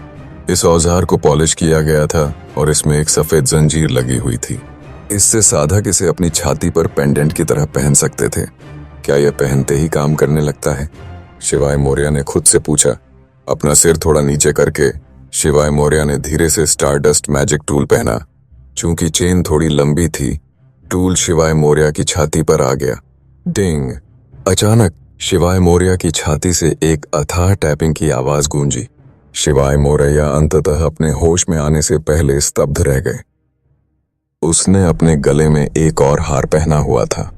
इस औजार को पॉलिश किया गया था और इसमें एक सफेद जंजीर लगी हुई थी। इससे साधक इसे अपनी छाती पर पेंडेंट की तरह पहन सकते थे। क्या यह पहनते ही काम करने लगता है? शिवाय मौर्य ने खुद से पूछा। अपना सिर थोड़ा नीचे करके शिवाय मौर्य ने धीरे से स्टारडस्ट मैजिक टूल पहना। चूंकि चेन थोड़ी लंबी थी, टूल शिवाय मौर्य की छाती पर आ गया। डिंग! अचानक शिवाय मौर्य की छाती से एक अथाह टैपिंग की आवाज गूंजी। शिवाय मौर्य अंततः अपने होश में आने से पहले स्तब्ध रह गए। उसने अपने गले में एक और हार पहना हुआ था।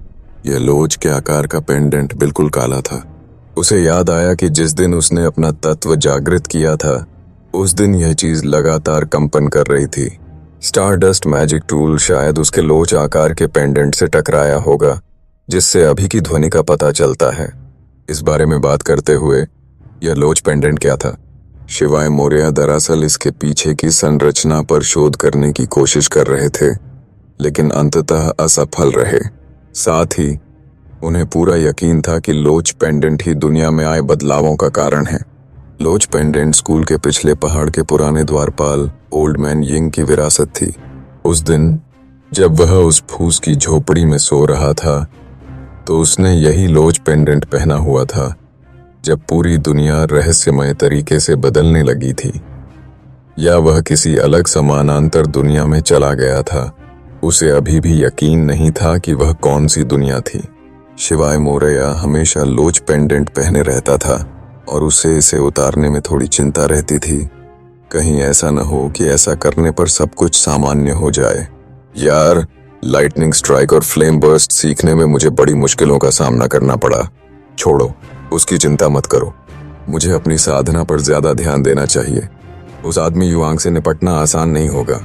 यह लोच के आकार का पेंडेंट बिल्कुल काला था। उसे याद आया कि जिस दिन उसने अपना तत्व जागृत किया था, उस दिन यह चीज लगातार कंपन कर रही थी। स्टारडस्ट मैजिक टूल शायद उसके लोच आकार के पेंडेंट से टकराया होगा, जिससे अभी की ध्वनि का पता चलता है। इस बारे में बात करते हुए, यह लोच पेंडेंट क्या था? शिवाय मौर्य दरअसल इसके पीछे की संरचना पर शोध करने की कोशिश कर रहे थे, लेकिन अंततः असफल रहे। साथ ही उन्हें पूरा यकीन था कि लोच पेंडेंट ही दुनिया में आए बदलावों का कारण है। लोच पेंडेंट स्कूल के पिछले पहाड़ के पुराने द्वारपाल ओल्ड मैन यिंग की विरासत थी। उस दिन जब वह उस फूस की झोपड़ी में सो रहा था, तो उसने यही लोच पेंडेंट पहना हुआ था जब पूरी दुनिया रहस्यमय तरीके से बदलने लगी थी। या वह किसी अलग समानांतर दुनिया में चला गया था। उसे अभी भी यकीन नहीं था कि वह कौन सी दुनिया थी। शिवाय मौर्य हमेशा लोच पेंडेंट पहने रहता था और उसे इसे उतारने में थोड़ी चिंता रहती थी। कहीं ऐसा न हो कि ऐसा करने पर सब कुछ सामान्य हो जाए। यार, लाइटनिंग स्ट्राइक और फ्लेम बर्स्ट सीखने में मुझे बड़ी मुश्किलों का सामना करना पड़ा। छोड़ो, उसकी चिंता मत करो। मुझे अपनी साधना पर ज्यादा ध्यान देना चाहिए। उस आदमी युआंग से निपटना आसान नहीं होगा,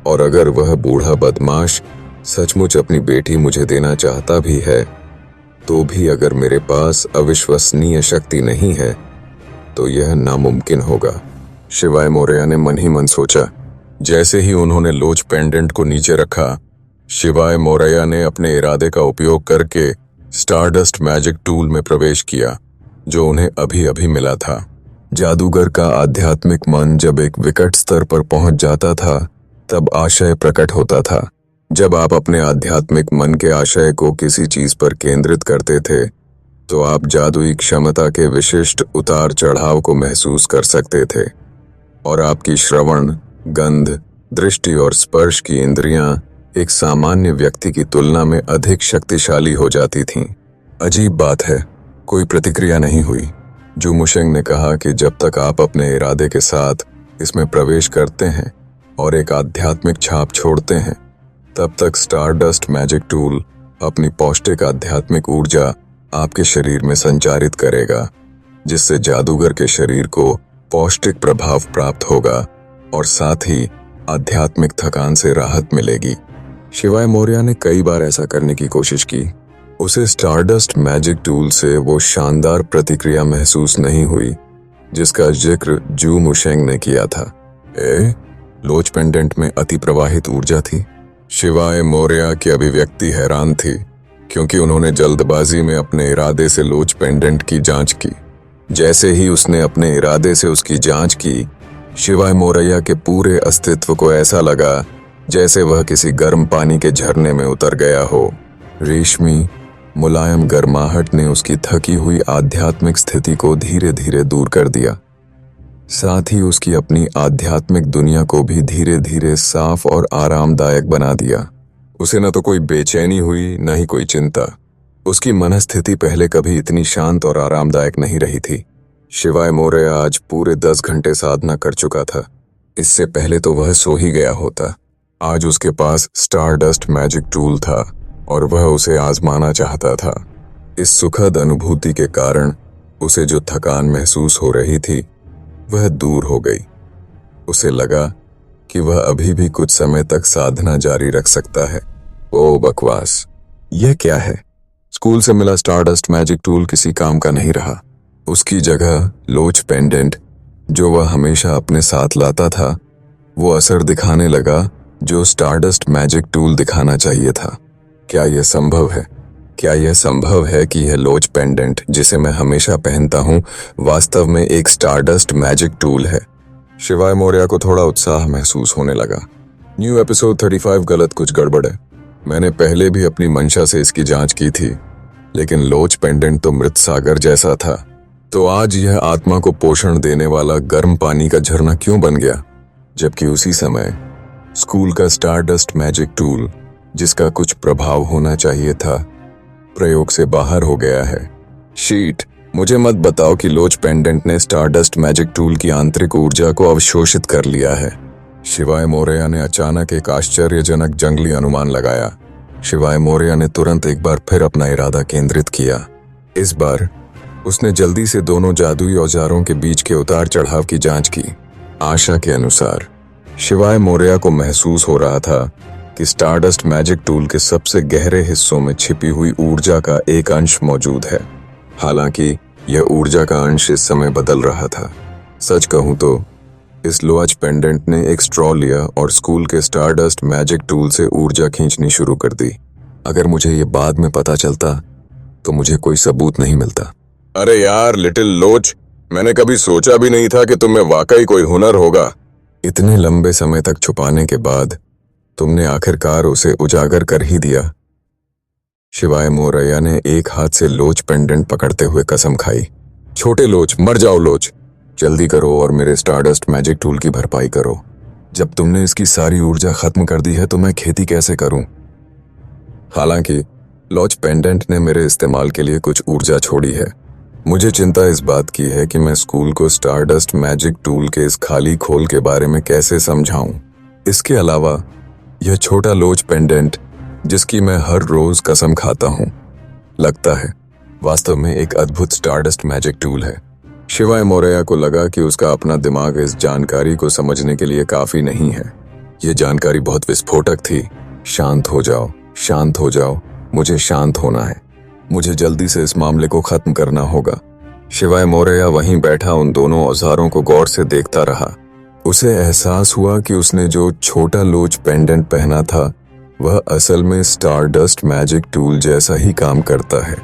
और अगर वह बूढ़ा बदमाश सचमुच अपनी बेटी मुझे देना चाहता भी है, तो भी अगर मेरे पास अविश्वसनीय शक्ति नहीं है, तो यह नामुमकिन होगा। शिवाय मौर्य ने मन ही मन सोचा। जैसे ही उन्होंने लोच पेंडेंट को नीचे रखा, शिवाय मौर्य ने अपने इरादे का उपयोग करके स्टारडस्ट मैजिक टूल में प्रवेश किया, जो उन्हें अभी अभी मिला था। जादूगर का आध्यात्मिक मन जब एक विकट स्तर पर पहुंच जाता था, तब आशय प्रकट होता था। जब आप अपने आध्यात्मिक मन के आशय को किसी चीज पर केंद्रित करते थे, तो आप जादुई क्षमता के विशिष्ट उतार चढ़ाव को महसूस कर सकते थे, और आपकी श्रवण, गंध, दृष्टि और स्पर्श की इंद्रियां एक सामान्य व्यक्ति की तुलना में अधिक शक्तिशाली हो जाती थीं। अजीब बात है, कोई प्रतिक्रिया नहीं हुई। जू मुशेंग ने कहा कि जब तक आप अपने इरादे के साथ इसमें प्रवेश करते हैं और एक आध्यात्मिक छाप छोड़ते हैं, तब तक स्टारडस्ट मैजिक टूल अपनी पौष्टिक आध्यात्मिक ऊर्जा आपके शरीर में संचारित करेगा, जिससे जादूगर के शरीर को पौष्टिक प्रभाव प्राप्त होगा और साथ ही आध्यात्मिक थकान से राहत मिलेगी। शिवाय मौर्य ने कई बार ऐसा करने की कोशिश की। उसे स्टारडस्ट मैजिक टूल से वो शानदार प्रतिक्रिया महसूस नहीं हुई जिसका जिक्र जू मुशेंग ने किया था। लोच पेंडेंट में अति प्रवाहित ऊर्जा थी। शिवाय मौर्य की अभिव्यक्ति हैरान थी, क्योंकि उन्होंने जल्दबाजी में अपने इरादे से लोच पेंडेंट की जांच की। जैसे ही उसने अपने इरादे से उसकी जांच की, शिवाय मौर्य के पूरे अस्तित्व को ऐसा लगा जैसे वह किसी गर्म पानी के झरने में उतर गया हो। रेशमी मुलायम गर्माहट ने उसकी थकी हुई आध्यात्मिक स्थिति को धीरे धीरे दूर कर दिया। साथ ही उसकी अपनी आध्यात्मिक दुनिया को भी धीरे धीरे साफ और आरामदायक बना दिया। उसे न तो कोई बेचैनी हुई, न ही कोई चिंता। उसकी मनस्थिति पहले कभी इतनी शांत और आरामदायक नहीं रही थी। शिवाय मौर्य आज पूरे 10 घंटे साधना कर चुका था। इससे पहले तो वह सो ही गया होता। आज उसके पास स्टारडस्ट मैजिक टूल था और वह उसे आजमाना चाहता था। इस सुखद अनुभूति के कारण उसे जो थकान महसूस हो रही थी, वह दूर हो गई। उसे लगा कि वह अभी भी कुछ समय तक साधना जारी रख सकता है। ओ बकवास, यह क्या है? स्कूल से मिला स्टारडस्ट मैजिक टूल किसी काम का नहीं रहा। उसकी जगह लोच पेंडेंट, जो वह हमेशा अपने साथ लाता था, वो असर दिखाने लगा जो स्टारडस्ट मैजिक टूल दिखाना चाहिए था। क्या यह संभव है? क्या यह संभव है कि यह लोच पेंडेंट, जिसे मैं हमेशा पहनता हूँ, वास्तव में एक स्टारडस्ट मैजिक टूल है? शिवाय मौर्य को थोड़ा उत्साह महसूस होने लगा। न्यू एपिसोड 35 गलत कुछ गड़बड़ है। मैंने पहले भी अपनी मंशा से इसकी जांच की थी, लेकिन लोच पेंडेंट तो मृत सागर जैसा था, तो आज यह आत्मा को पोषण देने वाला गर्म पानी का झरना क्यों बन गया? जबकि उसी समय स्कूल का स्टारडस्ट मैजिक टूल, जिसका कुछ प्रभाव होना चाहिए था, प्रयोग से बाहर हो गया है। शीट, मुझे मत बताओ कि लोच पेंडेंट ने स्टारडस्ट मैजिक टूल की आंतरिक ऊर्जा को अवशोषित कर लिया है। शिवाय मौर्य ने अचानक एक आश्चर्यजनक जंगली अनुमान लगाया। शिवाय मौर्य ने तुरंत एक बार फिर अपना इरादा केंद्रित किया। इस बार उसने जल्दी से दोनों जादुई औजारों के बीच के उतार चढ़ाव की जांच की। आशा के अनुसार शिवाय मौर्य को महसूस हो रहा था कि स्टारडस्ट मैजिक टूल के सबसे गहरे हिस्सों में छिपी हुई ऊर्जा का एक अंश मौजूद है। हालांकि यह ऊर्जा का अंश इस समय बदल रहा था। सच कहूं तो इस लोच पेंडेंट ने एक स्ट्रॉ लिया और स्कूल के स्टारडस्ट मैजिक टूल से ऊर्जा खींचनी शुरू कर दी। अगर मुझे ये बाद में पता चलता तो मुझे कोई सबूत नहीं मिलता। अरे यार लिटिल लोच, मैंने कभी सोचा भी नहीं था कि तुम में वाकई कोई हुनर होगा। इतने लंबे समय तक छुपाने के बाद तुमने आखिरकार उसे उजागर कर ही दिया। शिवाय मौर्य ने एक हाथ से लोच पेंडेंट पकड़ते हुए कसम खाई। छोटे लोच, मर जाओ लोच, जल्दी करो और मेरे स्टारडस्ट मैजिक टूल की भरपाई करो। जब तुमने इसकी सारी ऊर्जा खत्म कर दी है तो मैं खेती कैसे करूं? हालांकि लोच पेंडेंट ने मेरे इस्तेमाल के लिए कुछ ऊर्जा छोड़ी है। मुझे चिंता इस बात की है कि मैं स्कूल को स्टारडस्ट मैजिक टूल के इस खाली खोल के बारे में कैसे समझाऊं। इसके अलावा यह छोटा लोच पेंडेंट, जिसकी मैं हर रोज कसम खाता हूं, लगता है वास्तव में एक अद्भुत स्टारडस्ट मैजिक टूल है। शिवाय मौर्य को लगा कि उसका अपना दिमाग इस जानकारी को समझने के लिए काफी नहीं है। यह जानकारी बहुत विस्फोटक थी। शांत हो जाओ, शांत हो जाओ, मुझे शांत होना है। मुझे जल्दी से इस मामले को खत्म करना होगा। शिवाय मौर्य वहीं बैठा उन दोनों औजारों को गौर से देखता रहा। उसे एहसास हुआ कि उसने जो छोटा लोच पेंडेंट पहना था वह असल में स्टारडस्ट मैजिक टूल जैसा ही काम करता है।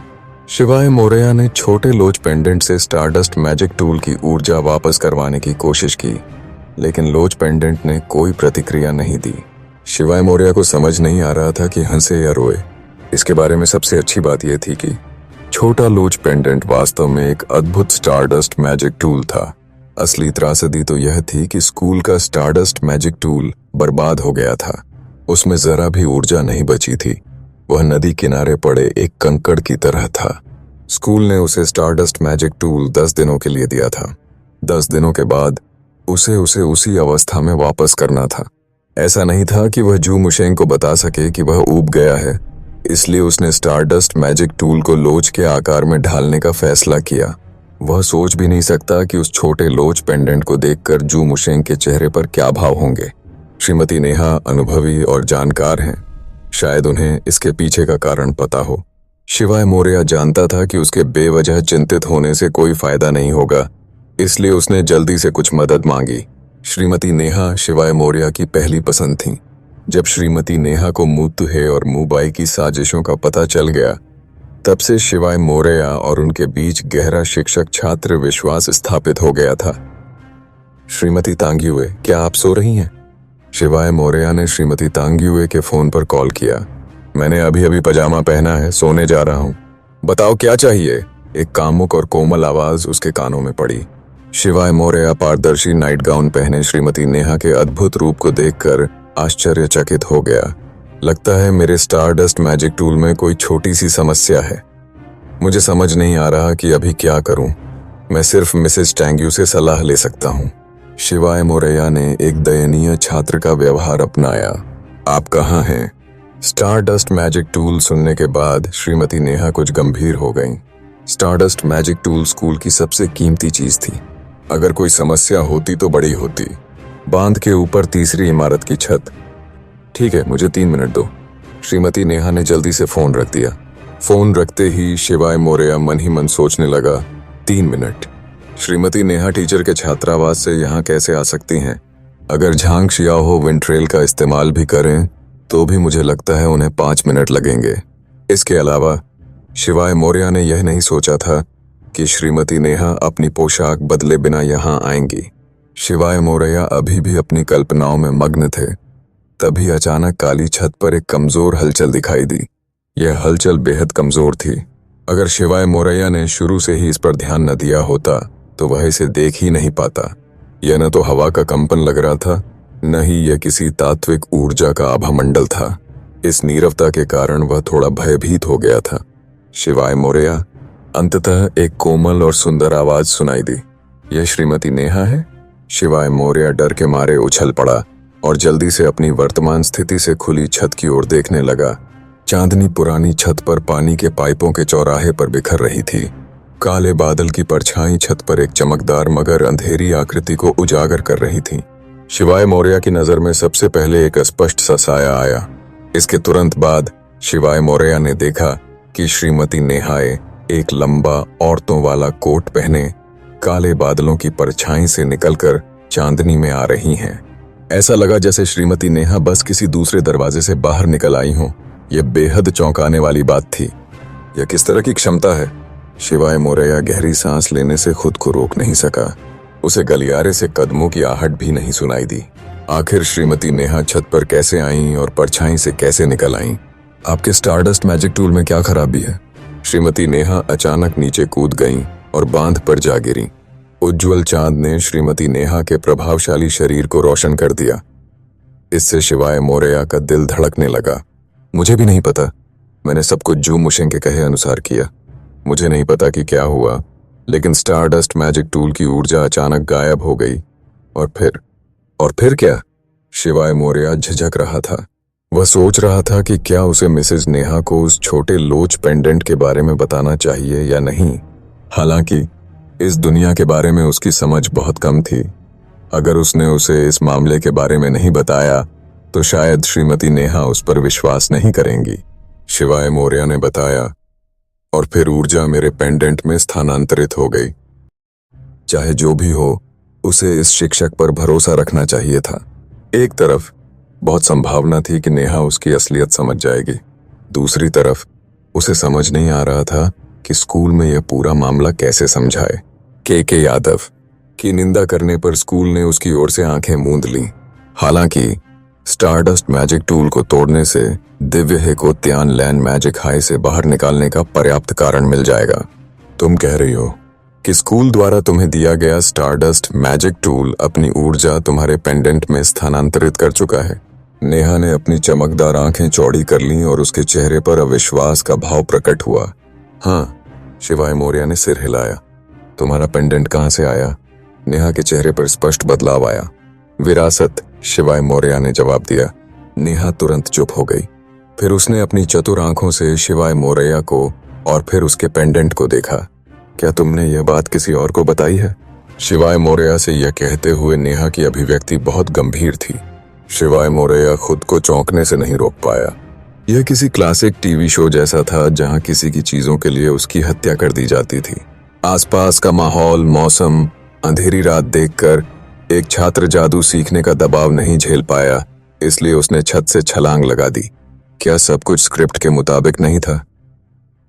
शिवाय मौर्य ने छोटे लोच पेंडेंट से स्टारडस्ट मैजिक टूल की ऊर्जा वापस करवाने की कोशिश की, लेकिन लोच पेंडेंट ने कोई प्रतिक्रिया नहीं दी। शिवाय मौर्य को समझ नहीं आ रहा था कि हंसे या रोए। इसके बारे में सबसे अच्छी बात यह थी कि छोटा लोच पेंडेंट वास्तव में एक अद्भुत स्टारडस्ट मैजिक टूल था। असली त्रासदी तो यह थी कि स्कूल का स्टारडस्ट मैजिक टूल बर्बाद हो गया था। उसमें जरा भी ऊर्जा नहीं बची थी। वह नदी किनारे पड़े एक कंकड़ की तरह था। स्कूल ने उसे स्टारडस्ट मैजिक टूल 10 दिनों के लिए दिया था। 10 दिनों के बाद उसे उसी अवस्था में वापस करना था। ऐसा नहीं था कि वह जू मुशेंग को बता सके कि वह ऊब गया है, इसलिए उसने स्टारडस्ट मैजिक टूल को लोच के आकार में ढालने का फैसला किया। वह सोच भी नहीं सकता कि उस छोटे लोच पेंडेंट को देखकर जू मुशेंग के चेहरे पर क्या भाव होंगे। श्रीमती नेहा अनुभवी और जानकार हैं, शायद उन्हें इसके पीछे का कारण पता हो। शिवाय मौर्य जानता था कि उसके बेवजह चिंतित होने से कोई फायदा नहीं होगा, इसलिए उसने जल्दी से कुछ मदद मांगी। श्रीमती नेहा शिवाय मौर्य की पहली पसंद थी। जब श्रीमती नेहा को मुतुहे और मुबाई की साजिशों का पता चल गया, तब से शिवाय मौर्य और उनके बीच गहरा शिक्षक छात्र विश्वास स्थापित हो गया था। श्रीमती तांग्युए, क्या आप सो रही हैं? शिवाय मौर्य ने श्रीमती तांग्युए के फोन पर कॉल किया। मैंने अभी अभी पजामा पहना है, सोने जा रहा हूँ। बताओ क्या चाहिए? एक कामुक और कोमल आवाज उसके कानों में पड़ी। शिवाय मौर्य पारदर्शी नाइट गाउन पहने श्रीमती नेहा के अद्भुत रूप को देखकर आश्चर्यचकित हो गया। लगता है मेरे स्टारडस्ट मैजिक टूल में कोई छोटी सी समस्या है। मुझे समझ नहीं आ रहा कि अभी क्या करूं। मैं सिर्फ मिसेस टैंग्यू से सलाह ले सकता हूं। शिवाय मौर्य ने एक दयनीय छात्र का व्यवहार अपनाया। आप कहाँ हैं? स्टारडस्ट मैजिक टूल सुनने के बाद श्रीमती नेहा कुछ गंभीर हो गईं। स्टारडस्ट मैजिक टूल स्कूल की सबसे कीमती चीज थी। अगर कोई समस्या होती तो बड़ी होती। बांध के ऊपर तीसरी इमारत की छत। ठीक है, मुझे 3 मिनट दो। श्रीमती नेहा ने जल्दी से फोन रख दिया। फोन रखते ही शिवाय मौर्य मन ही मन सोचने लगा, 3 मिनट। श्रीमती नेहा टीचर के छात्रावास से यहाँ कैसे आ सकती हैं? अगर झांग शियाओ विंट्रेल का इस्तेमाल भी करें तो भी मुझे लगता है उन्हें 5 मिनट लगेंगे। इसके अलावा शिवाय मौर्य ने यह नहीं सोचा था कि श्रीमती नेहा अपनी पोशाक बदले बिना यहाँ आएंगी। शिवाय मोरया अभी भी अपनी कल्पनाओं में मग्न थे। तभी अचानक काली छत पर एक कमजोर हलचल दिखाई दी। यह हलचल बेहद कमजोर थी। अगर शिवाय मोरया ने शुरू से ही इस पर ध्यान न दिया होता तो वह इसे देख ही नहीं पाता। यह न तो हवा का कंपन लग रहा था, न ही यह किसी तात्विक ऊर्जा का आभामंडल था। इस नीरवता के कारण वह थोड़ा भयभीत हो गया था। शिवाय मोरया, अंततः एक कोमल और सुंदर आवाज सुनाई दी। यह श्रीमती नेहा है? शिवाय मोरया डर के मारे उछल पड़ा और जल्दी से अपनी वर्तमान स्थिति से खुली छत की ओर देखने लगा। चांदनी पुरानी छत पर पानी के पाइपों के चौराहे पर बिखर रही थी। काले बादल की परछाई छत पर एक चमकदार मगर अंधेरी आकृति को उजागर कर रही थी। शिवाय मोरया की नजर में सबसे पहले एक स्पष्ट सा साया आया। इसके तुरंत बाद शिवाय मोरया ने देखा कि श्रीमती नेहाए एक लंबा औरतों वाला कोट पहने काले बादलों की परछाई से निकलकर चांदनी में आ रही हैं। ऐसा लगा जैसे श्रीमती नेहा बस किसी दूसरे दरवाजे से बाहर निकल आई हों। यह बेहद चौंकाने वाली बात थी। यह किस तरह की क्षमता है? शिवाय मोरया गहरी सांस लेने से खुद को रोक नहीं सका। उसे गलियारे से कदमों की आहट भी नहीं सुनाई दी। आखिर श्रीमती नेहा छत पर कैसे आईं और परछाई से कैसे निकल आईं? आपके स्टारडस्ट मैजिक टूल में क्या खराबी है? श्रीमती नेहा अचानक नीचे कूद गईं और बांध पर जा गिरी। उज्ज्वल चांद ने श्रीमती नेहा के प्रभावशाली शरीर को रोशन कर दिया। इससे शिवाय मोरया का दिल धड़कने लगा। मुझे भी नहीं पता, मैंने सब कुछ जू मुशेंग के कहे अनुसार किया। मुझे नहीं पता कि क्या हुआ, लेकिन स्टारडस्ट मैजिक टूल की ऊर्जा अचानक गायब हो गई। और फिर क्या? शिवाय मोरया झिझक रहा था। वह सोच रहा था कि क्या उसे मिसेज नेहा को उस छोटे लोच पेंडेंट के बारे में बताना चाहिए या नहीं। हालांकि इस दुनिया के बारे में उसकी समझ बहुत कम थी। अगर उसने उसे इस मामले के बारे में नहीं बताया तो शायद श्रीमती नेहा उस पर विश्वास नहीं करेंगी। शिवाय मोरया ने बताया, और फिर ऊर्जा मेरे पेंडेंट में स्थानांतरित हो गई। चाहे जो भी हो, उसे इस शिक्षक पर भरोसा रखना चाहिए था। एक तरफ बहुत संभावना थी कि नेहा उसकी असलियत समझ जाएगी। दूसरी तरफ उसे समझ नहीं आ रहा था कि स्कूल में यह पूरा मामला कैसे समझाए। के यादव की निंदा करने पर स्कूल ने उसकी ओर से आंखें मूंद लीं। हालांकि स्टारडस्ट मैजिक टूल को तोड़ने से दिव्य हे को त्यान लैंड मैजिक हाई से बाहर निकालने का पर्याप्त कारण मिल जाएगा। तुम कह रही हो कि स्कूल द्वारा तुम्हें दिया गया स्टारडस्ट मैजिक टूल अपनी ऊर्जा तुम्हारे पेंडेंट में स्थानांतरित कर चुका है। नेहा ने अपनी चमकदार आंखें चौड़ी कर लीं और उसके चेहरे पर अविश्वास का भाव प्रकट हुआ। हाँ, शिवाय मोरया ने सिर हिलाया। तुम्हारा पेंडेंट कहाँ से आया? नेहा के चेहरे पर स्पष्ट बदलाव आया। विरासत, शिवाय मोरया ने जवाब दिया। नेहा तुरंत चुप हो गई। फिर उसने अपनी चतुर आंखों से शिवाय मोरया को और फिर उसके पेंडेंट को देखा। क्या तुमने यह बात किसी और को बताई है? शिवाय मोरया से यह कहते हुए नेहा की अभिव्यक्ति बहुत गंभीर थी। शिवाय मोरया खुद को चौंकने से नहीं रोक पाया। यह किसी क्लासिक टीवी शो जैसा था जहां किसी की चीजों के लिए उसकी हत्या कर दी जाती थी। आसपास का माहौल, मौसम, अंधेरी रात देखकर एक छात्र जादू सीखने का दबाव नहीं झेल पाया, इसलिए उसने छत से छलांग लगा दी। क्या सब कुछ स्क्रिप्ट के मुताबिक नहीं था?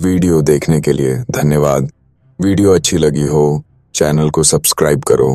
वीडियो देखने के लिए धन्यवाद। वीडियो अच्छी लगी हो, चैनल को सब्सक्राइब करो।